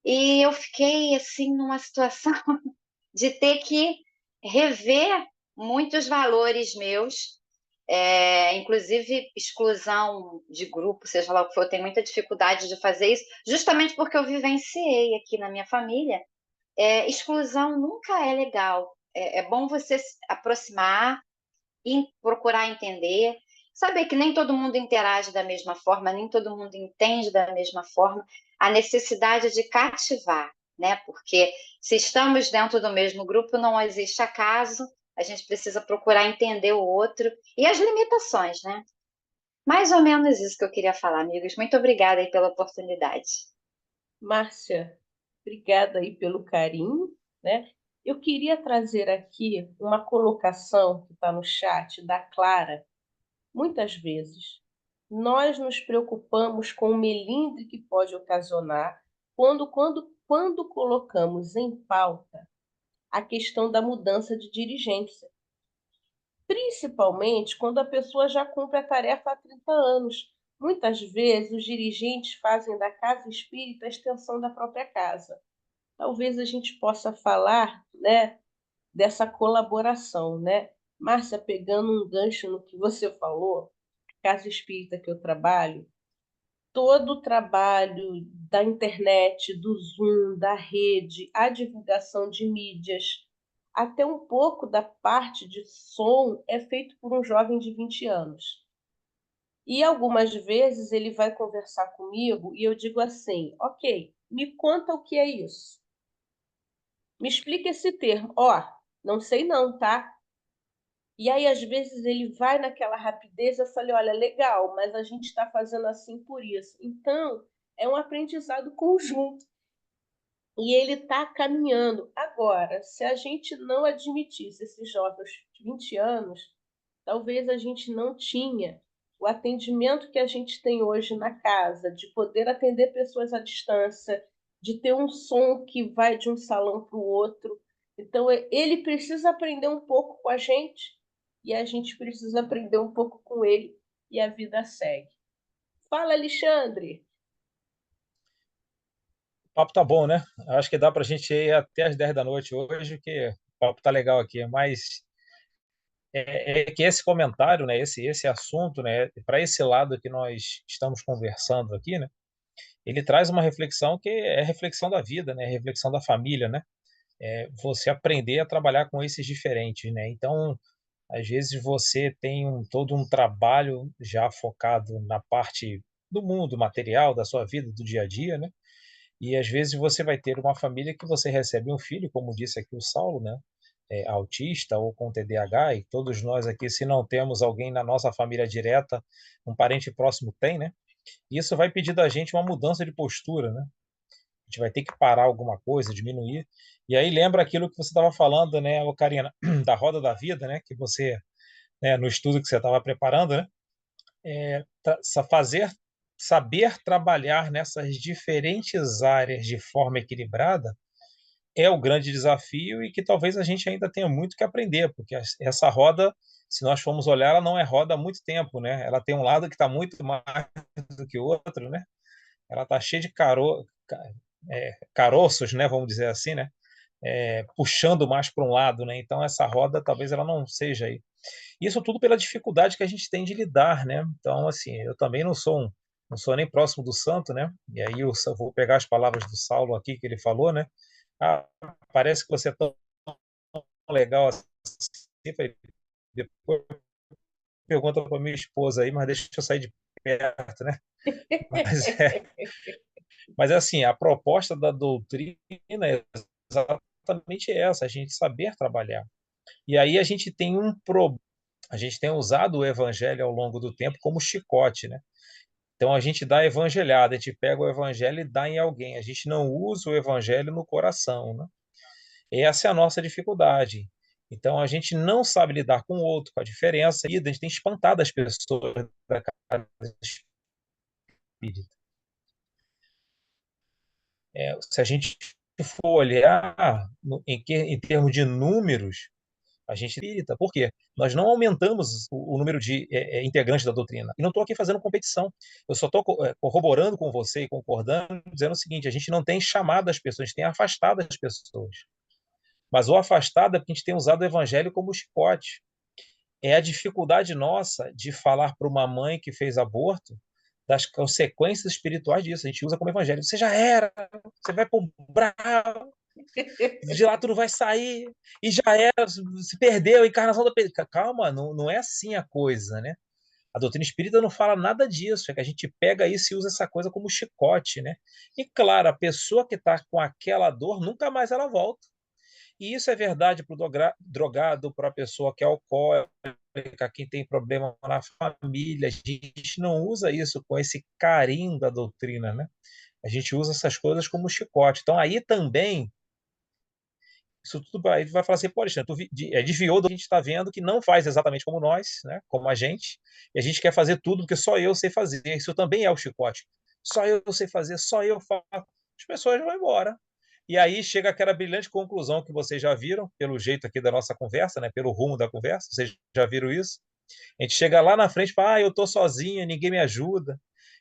E eu fiquei, assim, numa situação de ter que rever muitos valores meus, inclusive exclusão de grupo, seja lá o que for, eu tenho muita dificuldade de fazer isso, justamente porque eu vivenciei aqui na minha família. Exclusão nunca é legal. É bom você se aproximar e procurar entender, saber que nem todo mundo interage da mesma forma, nem todo mundo entende da mesma forma, a necessidade de cativar, né? Porque se estamos dentro do mesmo grupo, não existe acaso, a gente precisa procurar entender o outro e as limitações, né? Mais ou menos isso que eu queria falar, amigos. Muito obrigada aí pela oportunidade. Márcia, obrigada aí pelo carinho, né? Eu queria trazer aqui uma colocação que está no chat da Clara. Muitas vezes, nós nos preocupamos com o melindre que pode ocasionar quando colocamos em pauta a questão da mudança de dirigência, principalmente quando a pessoa já cumpre a tarefa há 30 anos. Muitas vezes, os dirigentes fazem da casa espírita a extensão da própria casa. Talvez a gente possa falar, né, dessa colaboração, né? Márcia, pegando um gancho no que você falou, casa espírita que eu trabalho, todo o trabalho da internet, do Zoom, da rede, a divulgação de mídias, até um pouco da parte de som é feito por um jovem de 20 anos. E algumas vezes ele vai conversar comigo e eu digo assim: ok, me conta o que é isso. Me explica esse termo. Ó, não sei não, tá? E aí, às vezes, ele vai naquela rapidez. Eu falei: olha, legal, mas a gente está fazendo assim por isso. Então, é um aprendizado conjunto. E ele está caminhando. Agora, se a gente não admitisse esses jovens de 20 anos, talvez a gente não tinha o atendimento que a gente tem hoje na casa, de poder atender pessoas à distância, de ter um som que vai de um salão para o outro. Então, ele precisa aprender um pouco com a gente e a gente precisa aprender um pouco com ele e a vida segue. Fala, Alexandre! O papo tá bom, né? Acho que dá para a gente ir até as 10 da noite hoje, que o papo tá legal aqui. Mas é que esse comentário, né, esse assunto, né, para esse lado que nós estamos conversando aqui, né, ele traz uma reflexão que é reflexão da vida, né, reflexão da família, né? É você aprender a trabalhar com esses diferentes, né? Então, às vezes você tem todo um trabalho já focado na parte do mundo material, da sua vida, do dia a dia, né? E às vezes você vai ter uma família que você recebe um filho, como disse aqui o Saulo, né? Autista ou com TDAH, e todos nós aqui, se não temos alguém na nossa família direta, um parente próximo tem, né? E isso vai pedir da gente uma mudança de postura, né? A gente vai ter que parar alguma coisa, diminuir. E aí lembra aquilo que você estava falando, né, ô Karina, da roda da vida, né? Que você, né, no estudo que você estava preparando, né? Fazer, saber trabalhar nessas diferentes áreas de forma equilibrada é o grande desafio e que talvez a gente ainda tenha muito que aprender, porque essa roda, se nós formos olhar, ela não é roda há muito tempo, né? Ela tem um lado que está muito mais do que o outro, né? Ela está cheia de caroços, né? Vamos dizer assim, né? Puxando mais para um lado, né? Então essa roda talvez ela não seja aí. Isso tudo pela dificuldade que a gente tem de lidar, né? Então assim, eu também não sou nem próximo do santo, né? E aí eu vou pegar as palavras do Saulo aqui que ele falou, né? Ah, parece que você é tão legal assim. Depois pergunta para minha esposa aí, mas deixa eu sair de perto, né? Mas mas assim, a proposta da doutrina é exatamente essa, a gente saber trabalhar. E aí a gente tem a gente tem usado o evangelho ao longo do tempo como chicote, né? Então a gente dá a evangelhada, a gente pega o evangelho e dá em alguém. A gente não usa o evangelho no coração, né? Essa é a nossa dificuldade. Então a gente não sabe lidar com o outro, com a diferença, e a gente tem espantado as pessoas da casa espírita. Se a gente for olhar em termos de números, a gente é espírita. Por quê? Nós não aumentamos o número de integrantes da doutrina. E não estou aqui fazendo competição. Eu só estou corroborando com você e concordando, dizendo o seguinte: a gente não tem chamado as pessoas, a gente tem afastado as pessoas. Mas o afastado é porque a gente tem usado o evangelho como chicote. É a dificuldade nossa de falar para uma mãe que fez aborto das consequências espirituais disso. A gente usa como evangelho. Você já era, você vai para o brau, de lá tu não vai sair, e já era, se perdeu, a encarnação da... Calma, não é assim a coisa, né? A doutrina espírita não fala nada disso, é que a gente pega isso e usa essa coisa como chicote, né? E claro, a pessoa que está com aquela dor, nunca mais ela volta. E isso é verdade para o drogado, para a pessoa que é alcoólica, quem tem problema na família. A gente não usa isso com esse carinho da doutrina, né? A gente usa essas coisas como chicote. Então, aí também Isso tudo aí vai falar assim, pô, Alexandre, desviou do que a gente está vendo, que não faz exatamente como nós, né? Como a gente, e a gente quer fazer tudo porque só eu sei fazer. Isso também é o chicote. Só eu sei fazer, só eu faço. As pessoas vão embora. E aí chega aquela brilhante conclusão que vocês já viram, pelo jeito aqui da nossa conversa, né? Pelo rumo da conversa, vocês já viram isso? A gente chega lá na frente e fala, eu estou sozinha, ninguém me ajuda,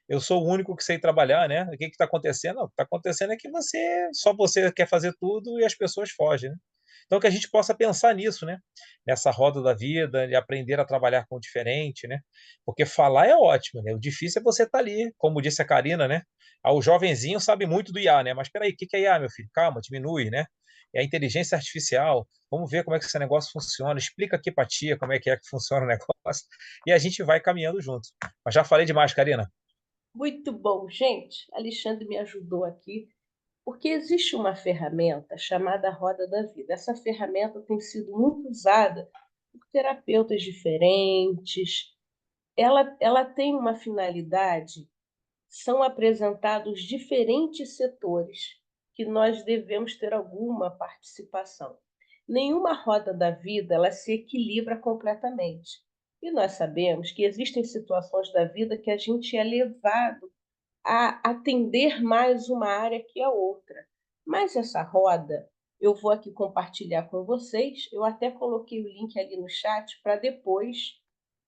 eu sou o único que sei trabalhar, né? O que está acontecendo? Não, o que está acontecendo é que só você quer fazer tudo e as pessoas fogem, né? Então, que a gente possa pensar nisso, né? Nessa roda da vida, e aprender a trabalhar com o diferente, né? Porque falar é ótimo, né? O difícil é você estar ali, como disse a Karina, né? O jovenzinho sabe muito do IA, né? Mas peraí, o que é IA, meu filho? Calma, diminui, né? É a inteligência artificial. Vamos ver como é que esse negócio funciona. Explica aqui para tia como é que funciona o negócio. E a gente vai caminhando junto. Mas já falei demais, Karina. Muito bom, gente. Alexandre me ajudou aqui, porque existe uma ferramenta chamada Roda da Vida. Essa ferramenta tem sido muito usada por terapeutas diferentes. Ela tem uma finalidade, são apresentados diferentes setores que nós devemos ter alguma participação. Nenhuma roda da vida ela se equilibra completamente. E nós sabemos que existem situações da vida que a gente é levado a atender mais uma área que a outra. Mas essa roda, eu vou aqui compartilhar com vocês. Eu até coloquei o link ali no chat para depois,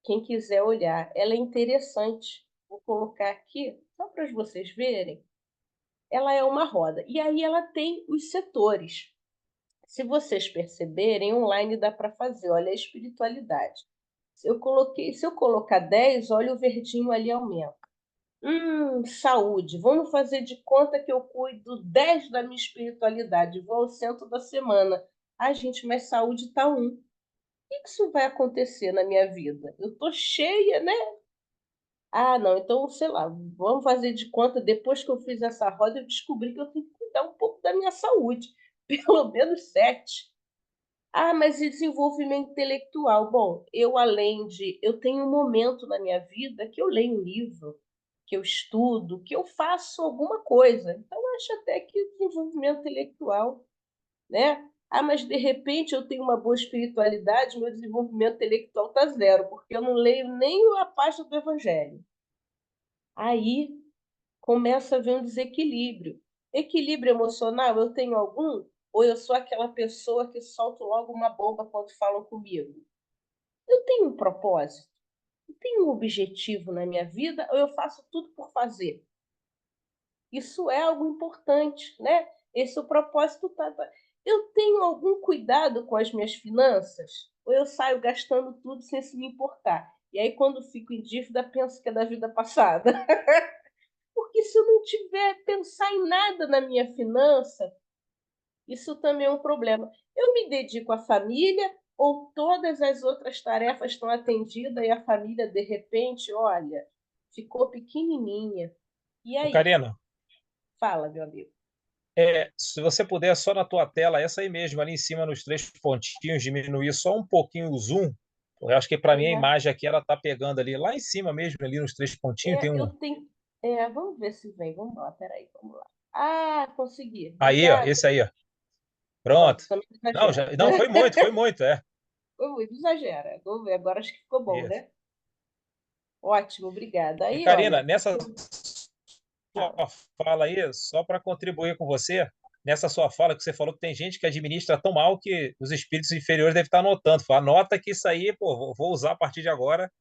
quem quiser olhar. Ela é interessante. Vou colocar aqui, só para vocês verem. Ela é uma roda. E aí ela tem os setores. Se vocês perceberem, online dá para fazer. Olha a espiritualidade. Se eu colocar 10, olha o verdinho ali aumenta. Saúde. Vamos fazer de conta que eu cuido 10 da minha espiritualidade. Vou ao centro da semana. Ai, gente, mas saúde está 1. O que isso vai acontecer na minha vida? Eu estou cheia, né? Ah, não, então, sei lá, vamos fazer de conta, depois que eu fiz essa roda, eu descobri que eu tenho que cuidar um pouco da minha saúde. Pelo menos 7. Ah, mas e desenvolvimento intelectual? Bom, eu tenho um momento na minha vida que eu leio um livro, que eu estudo, que eu faço alguma coisa. Então, eu acho até que o desenvolvimento intelectual, né? Ah, mas de repente eu tenho uma boa espiritualidade, meu desenvolvimento intelectual está 0, porque eu não leio nem a página do Evangelho. Aí começa a haver um desequilíbrio. Equilíbrio emocional, eu tenho algum? Ou eu sou aquela pessoa que solta logo uma bomba quando falam comigo? Eu tenho um propósito? Eu tenho um objetivo na minha vida ou eu faço tudo por fazer? Isso é algo importante, né? Esse é o propósito. Eu tenho algum cuidado com as minhas finanças? Ou eu saio gastando tudo sem se me importar? E aí, quando fico em dívida, penso que é da vida passada. Porque se eu não tiver pensar em nada na minha finança, isso também é um problema. Eu me dedico à família ou todas as outras tarefas estão atendidas e a família, de repente, olha, ficou pequenininha. E Ô, aí? Karina, Fala, meu amigo. se você puder, só na tua tela, essa aí mesmo, ali em cima, nos 3 pontinhos, diminuir só um pouquinho o zoom. Eu acho que para mim a imagem aqui ela tá pegando ali, lá em cima mesmo, ali nos 3 pontinhos, tem Eu um. tenho. Vamos ver se vem. Vamos lá, peraí, vamos lá. Ah, consegui. Aí, ó, Obrigada. esse aí, ó. Pronto, Pronto. também Não, exagera. não, foi muito, é. Foi muito exagera. Vamos ver, agora acho que ficou bom, Isso. né? Ótimo, obrigada. E Aí, Karina, olha, nessa sua fala. fala aí, só para contribuir com você, nessa sua fala que você falou que tem gente que administra tão mal que os espíritos inferiores devem estar anotando. Fala, anota que isso aí, pô, vou usar a partir de agora,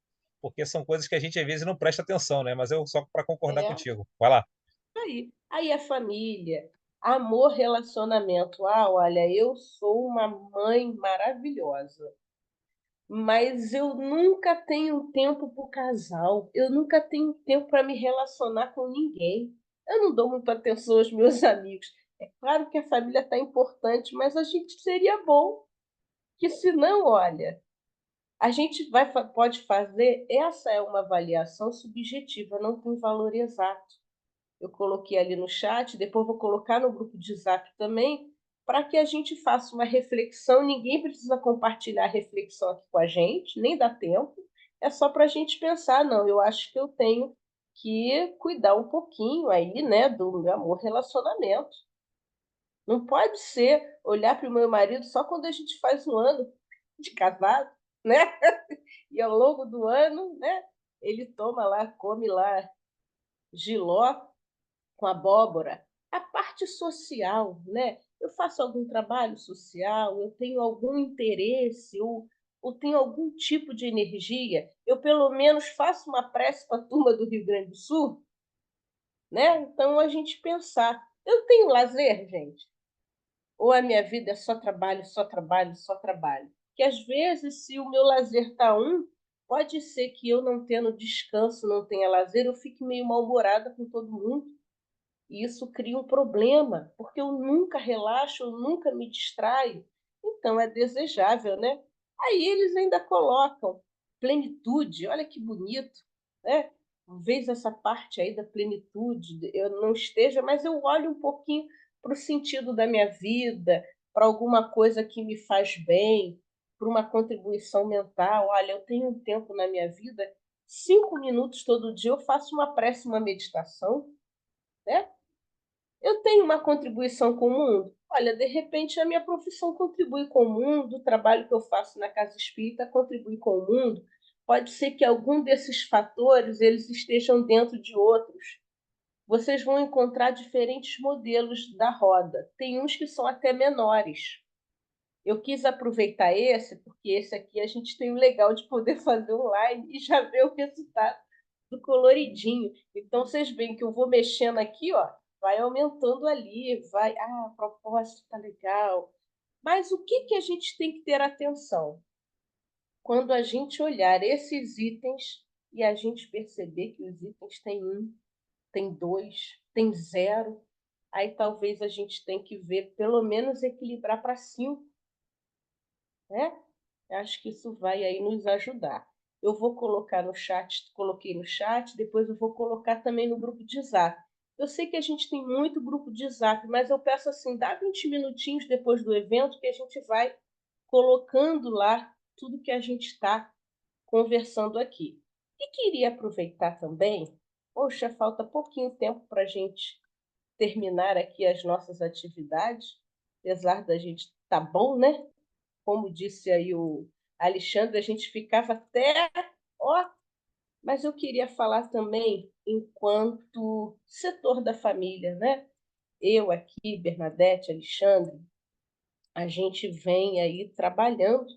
porque são coisas que a gente às vezes não presta atenção, né? Mas eu só para concordar É, contigo. Vai lá. aí a família, amor, relacionamento. Ah, olha, eu sou uma mãe maravilhosa, mas eu nunca tenho tempo para o casal, eu nunca tenho tempo para me relacionar com ninguém. Eu não dou muita atenção aos meus amigos. É claro que a família está importante, mas a gente seria bom que, se não, olha, a gente pode fazer. Essa é uma avaliação subjetiva, não tem valor exato. Eu coloquei ali no chat, depois vou colocar no grupo de Zap também, para que a gente faça uma reflexão. Ninguém precisa compartilhar a reflexão aqui com a gente, nem dá tempo. É só para a gente pensar, não, eu acho que eu tenho que cuidar um pouquinho aí, né, do meu amor relacionamento. Não pode ser olhar para o meu marido só quando a gente faz um ano de casado, né? E ao longo do ano, né? Ele toma lá, come lá jiló com abóbora. A parte social, né? Eu faço algum trabalho social, eu tenho algum interesse, ou tenho algum tipo de energia, eu pelo menos faço uma prece para a turma do Rio Grande do Sul, né? Então a gente pensar, eu tenho lazer, gente? Ou a minha vida é só trabalho, só trabalho, só trabalho? Que às vezes, se o meu lazer está pode ser que eu não tendo descanso, não tenha lazer, eu fique meio mal-humorada com todo mundo. E isso cria um problema, porque eu nunca relaxo, eu nunca me distraio. Então é desejável, né? Aí eles ainda colocam plenitude, olha que bonito, né? Talvez essa parte aí da plenitude eu não esteja, mas eu olho um pouquinho para o sentido da minha vida, para alguma coisa que me faz bem, para uma contribuição mental. Olha, eu tenho um tempo na minha vida, 5 minutos todo dia eu faço uma prece, uma meditação, né? Eu tenho uma contribuição com o mundo? Olha, de repente a minha profissão contribui com o mundo, o trabalho que eu faço na casa espírita contribui com o mundo. Pode ser que algum desses fatores eles estejam dentro de outros. Vocês vão encontrar diferentes modelos da roda. Tem uns que são até menores. Eu quis aproveitar esse, porque esse aqui a gente tem o legal de poder fazer online e já ver o resultado do coloridinho. Então, vocês veem que eu vou mexendo aqui, ó, vai aumentando ali, vai. Ah, a proposta está legal. Mas o que a gente tem que ter atenção? Quando a gente olhar esses itens e a gente perceber que os itens têm 1, tem 2, tem 0, aí talvez a gente tenha que ver, pelo menos equilibrar para 5, né? Acho que isso vai aí nos ajudar. Eu vou colocar no chat, coloquei no chat, depois eu vou colocar também no grupo de Zap. Eu sei que a gente tem muito grupo de Zap, mas eu peço assim, dá 20 minutinhos depois do evento que a gente vai colocando lá tudo que a gente está conversando aqui. E queria aproveitar também, poxa, falta pouquinho tempo para a gente terminar aqui as nossas atividades, apesar da gente tá bom, né? Como disse aí o Alexandre, a gente ficava até, ó, mas eu queria falar também enquanto setor da família, né? Eu aqui, Bernadette, Alexandre, a gente vem aí trabalhando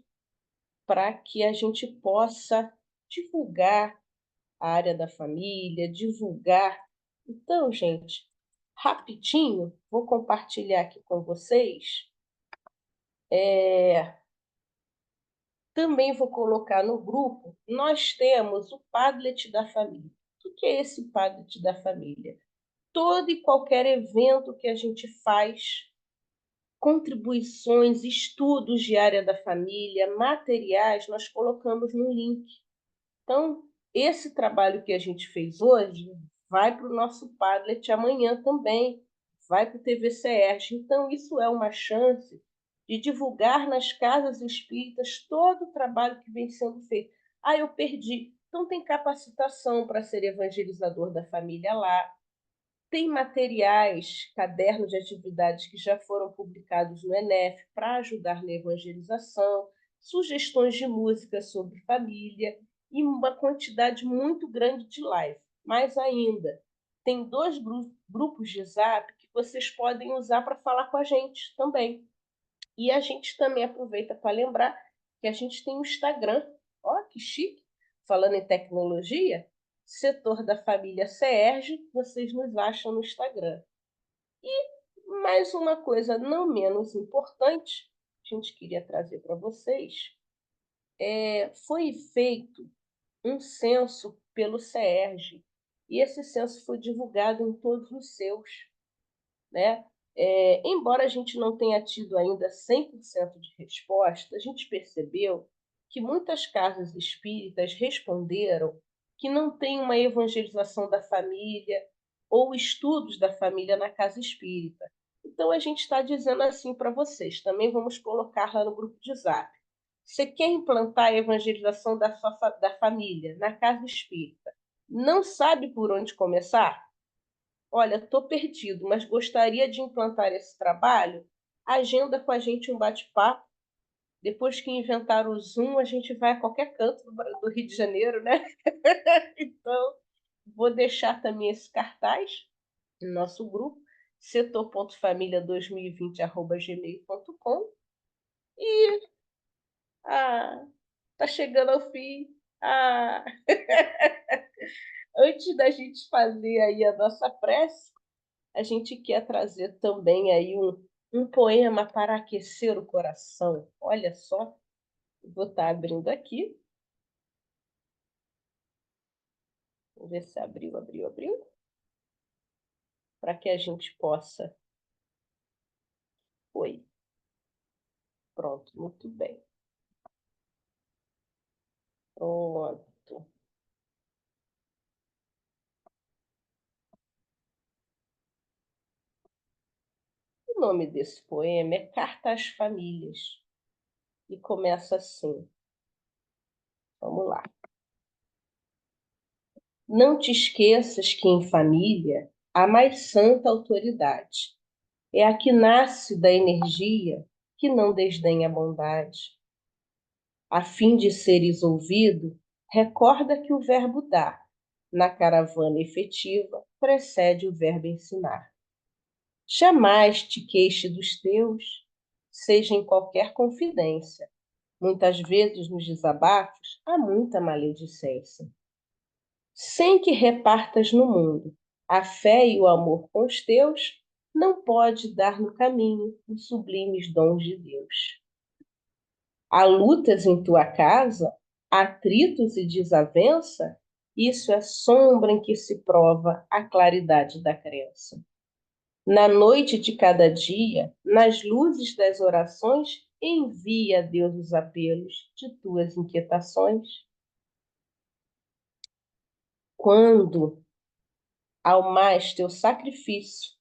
para que a gente possa divulgar a área da família, divulgar. Então, gente, rapidinho, vou compartilhar aqui com vocês. Também vou colocar no grupo, nós temos o Padlet da família. O que é esse Padlet da família? Todo e qualquer evento que a gente faz, contribuições, estudos de área da família, materiais, nós colocamos no link. Então, esse trabalho que a gente fez hoje vai para o nosso Padlet amanhã também, vai para o TVCERJ. Então, isso é uma chance de divulgar nas casas espíritas todo o trabalho que vem sendo feito. Ah, eu perdi. Então, tem capacitação para ser evangelizador da família lá, tem materiais, cadernos de atividades que já foram publicados no ENEF para ajudar na evangelização, sugestões de música sobre família e uma quantidade muito grande de live. Mais ainda, tem 2 grupos de Zap que vocês podem usar para falar com a gente também. E a gente também aproveita para lembrar que a gente tem um Instagram, ó, que chique, falando em tecnologia, setor da família CERJ, vocês nos acham no Instagram. E mais uma coisa não menos importante, a gente queria trazer para vocês, foi feito um censo pelo CERJ, e esse censo foi divulgado em todos os seus, né? Embora a gente não tenha tido ainda 100% de resposta, a gente percebeu que muitas casas espíritas responderam que não tem uma evangelização da família ou estudos da família na casa espírita. Então, a gente está dizendo assim para vocês, também vamos colocar lá no grupo de Zap. Você quer implantar a evangelização da família na casa espírita? Não sabe por onde começar? olha, estou perdido, mas gostaria de implantar esse trabalho, agenda com a gente um bate-papo. Depois que inventar o Zoom, a gente vai a qualquer canto do Rio de Janeiro, né? Então, vou deixar também esse cartaz no nosso grupo, setor.família2020@gmail.com. E tá chegando ao fim. Ah, antes da gente fazer aí a nossa prece, a gente quer trazer também aí um poema para aquecer o coração. Olha só, vou estar abrindo aqui. Vou ver se abriu. Para que a gente possa. Oi. Pronto, muito bem. Pronto. O nome desse poema é Carta às Famílias. E começa assim. Vamos lá. Não te esqueças que em família há mais santa autoridade. É a que nasce da energia que não desdenha a bondade. A fim de seres ouvido, recorda que o verbo dar, na caravana efetiva, precede o verbo ensinar. Jamais te queixe dos teus, seja em qualquer confidência. Muitas vezes nos desabafos há muita maledicência. Sem que repartas no mundo a fé e o amor com os teus, não pode dar no caminho os sublimes dons de Deus. Há lutas em tua casa, atritos e desavença, isso é sombra em que se prova a claridade da crença. Na noite de cada dia, nas luzes das orações, envia a Deus os apelos de tuas inquietações. Quando, ao mais teu sacrifício,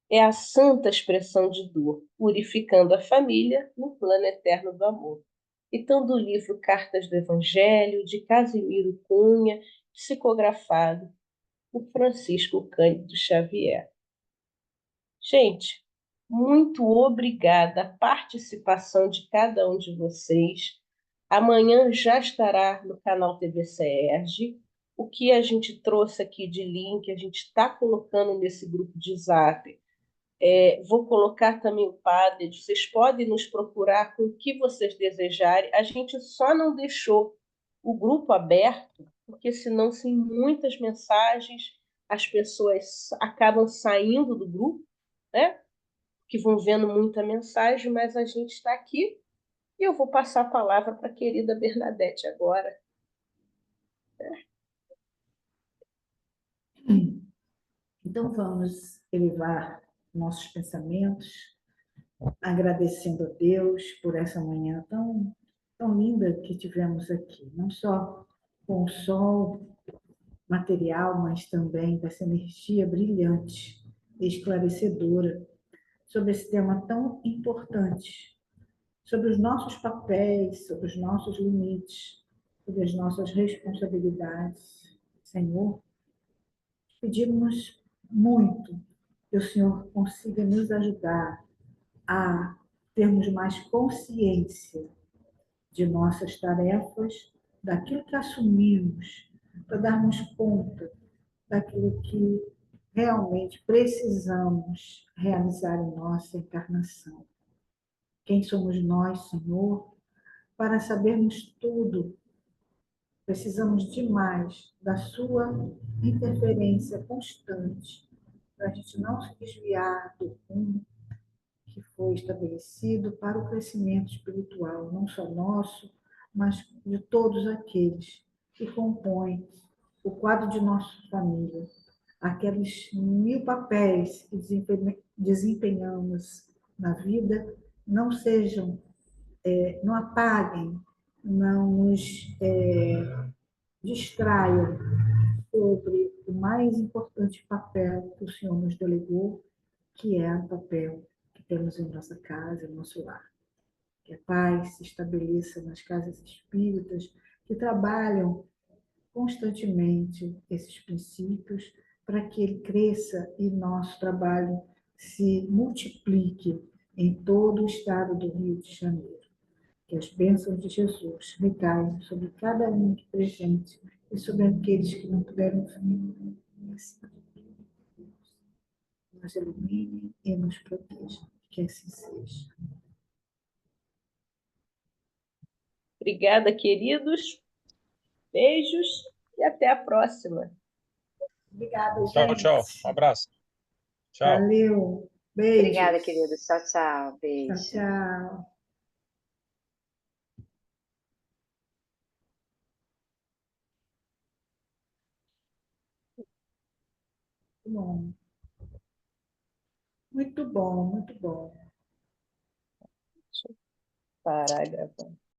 é a santa expressão de dor, purificando a família no plano eterno do amor. Então, do livro Cartas do Evangelho, de Casimiro Cunha, psicografado por Francisco Cândido Xavier. Gente, muito obrigada a participação de cada um de vocês. Amanhã já estará no canal TV Serge. O que a gente trouxe aqui de link, a gente está colocando nesse grupo de Zap. Vou colocar também o padre. Vocês podem nos procurar com o que vocês desejarem. A gente só não deixou o grupo aberto, porque senão, sem muitas mensagens, as pessoas acabam saindo do grupo, né? Que vão vendo muita mensagem, mas a gente está aqui e eu vou passar a palavra para a querida Bernadette agora. Então, vamos elevar nossos pensamentos, agradecendo a Deus por essa manhã tão linda que tivemos aqui, não só com o sol material, mas também com essa energia brilhante e esclarecedora sobre esse tema tão importante, sobre os nossos papéis, sobre os nossos limites, sobre as nossas responsabilidades. Senhor, pedimos muito que o Senhor consiga nos ajudar a termos mais consciência de nossas tarefas, daquilo que assumimos, para darmos conta daquilo que realmente precisamos realizar em nossa encarnação. Quem somos nós, Senhor, para sabermos tudo? Precisamos demais da sua interferência constante, para a gente não se desviar do rumo que foi estabelecido para o crescimento espiritual, não só nosso, mas de todos aqueles que compõem o quadro de nossa família. Aqueles 1000 papéis que desempenhamos na vida não sejam, não apaguem, não nos distraiam sobre o mais importante papel que o Senhor nos delegou, que é o papel que temos em nossa casa, em nosso lar. Que a paz se estabeleça nas casas espíritas que trabalham constantemente esses princípios para que ele cresça e nosso trabalho se multiplique em todo o estado do Rio de Janeiro. Que as bênçãos de Jesus recaiam sobre cada um aqui presente e sobre aqueles que não puderam vir. Nos ilumine e nos proteja. Que assim seja. Obrigada, queridos. Beijos e até a próxima. Obrigada, Tchau, gente. tchau. Um abraço. Tchau. Valeu. Beijos. Obrigada, queridos. Tchau, tchau. Tchau, Beijo. tchau. Bom. Muito bom, muito bom. Deixa eu parar a gravação.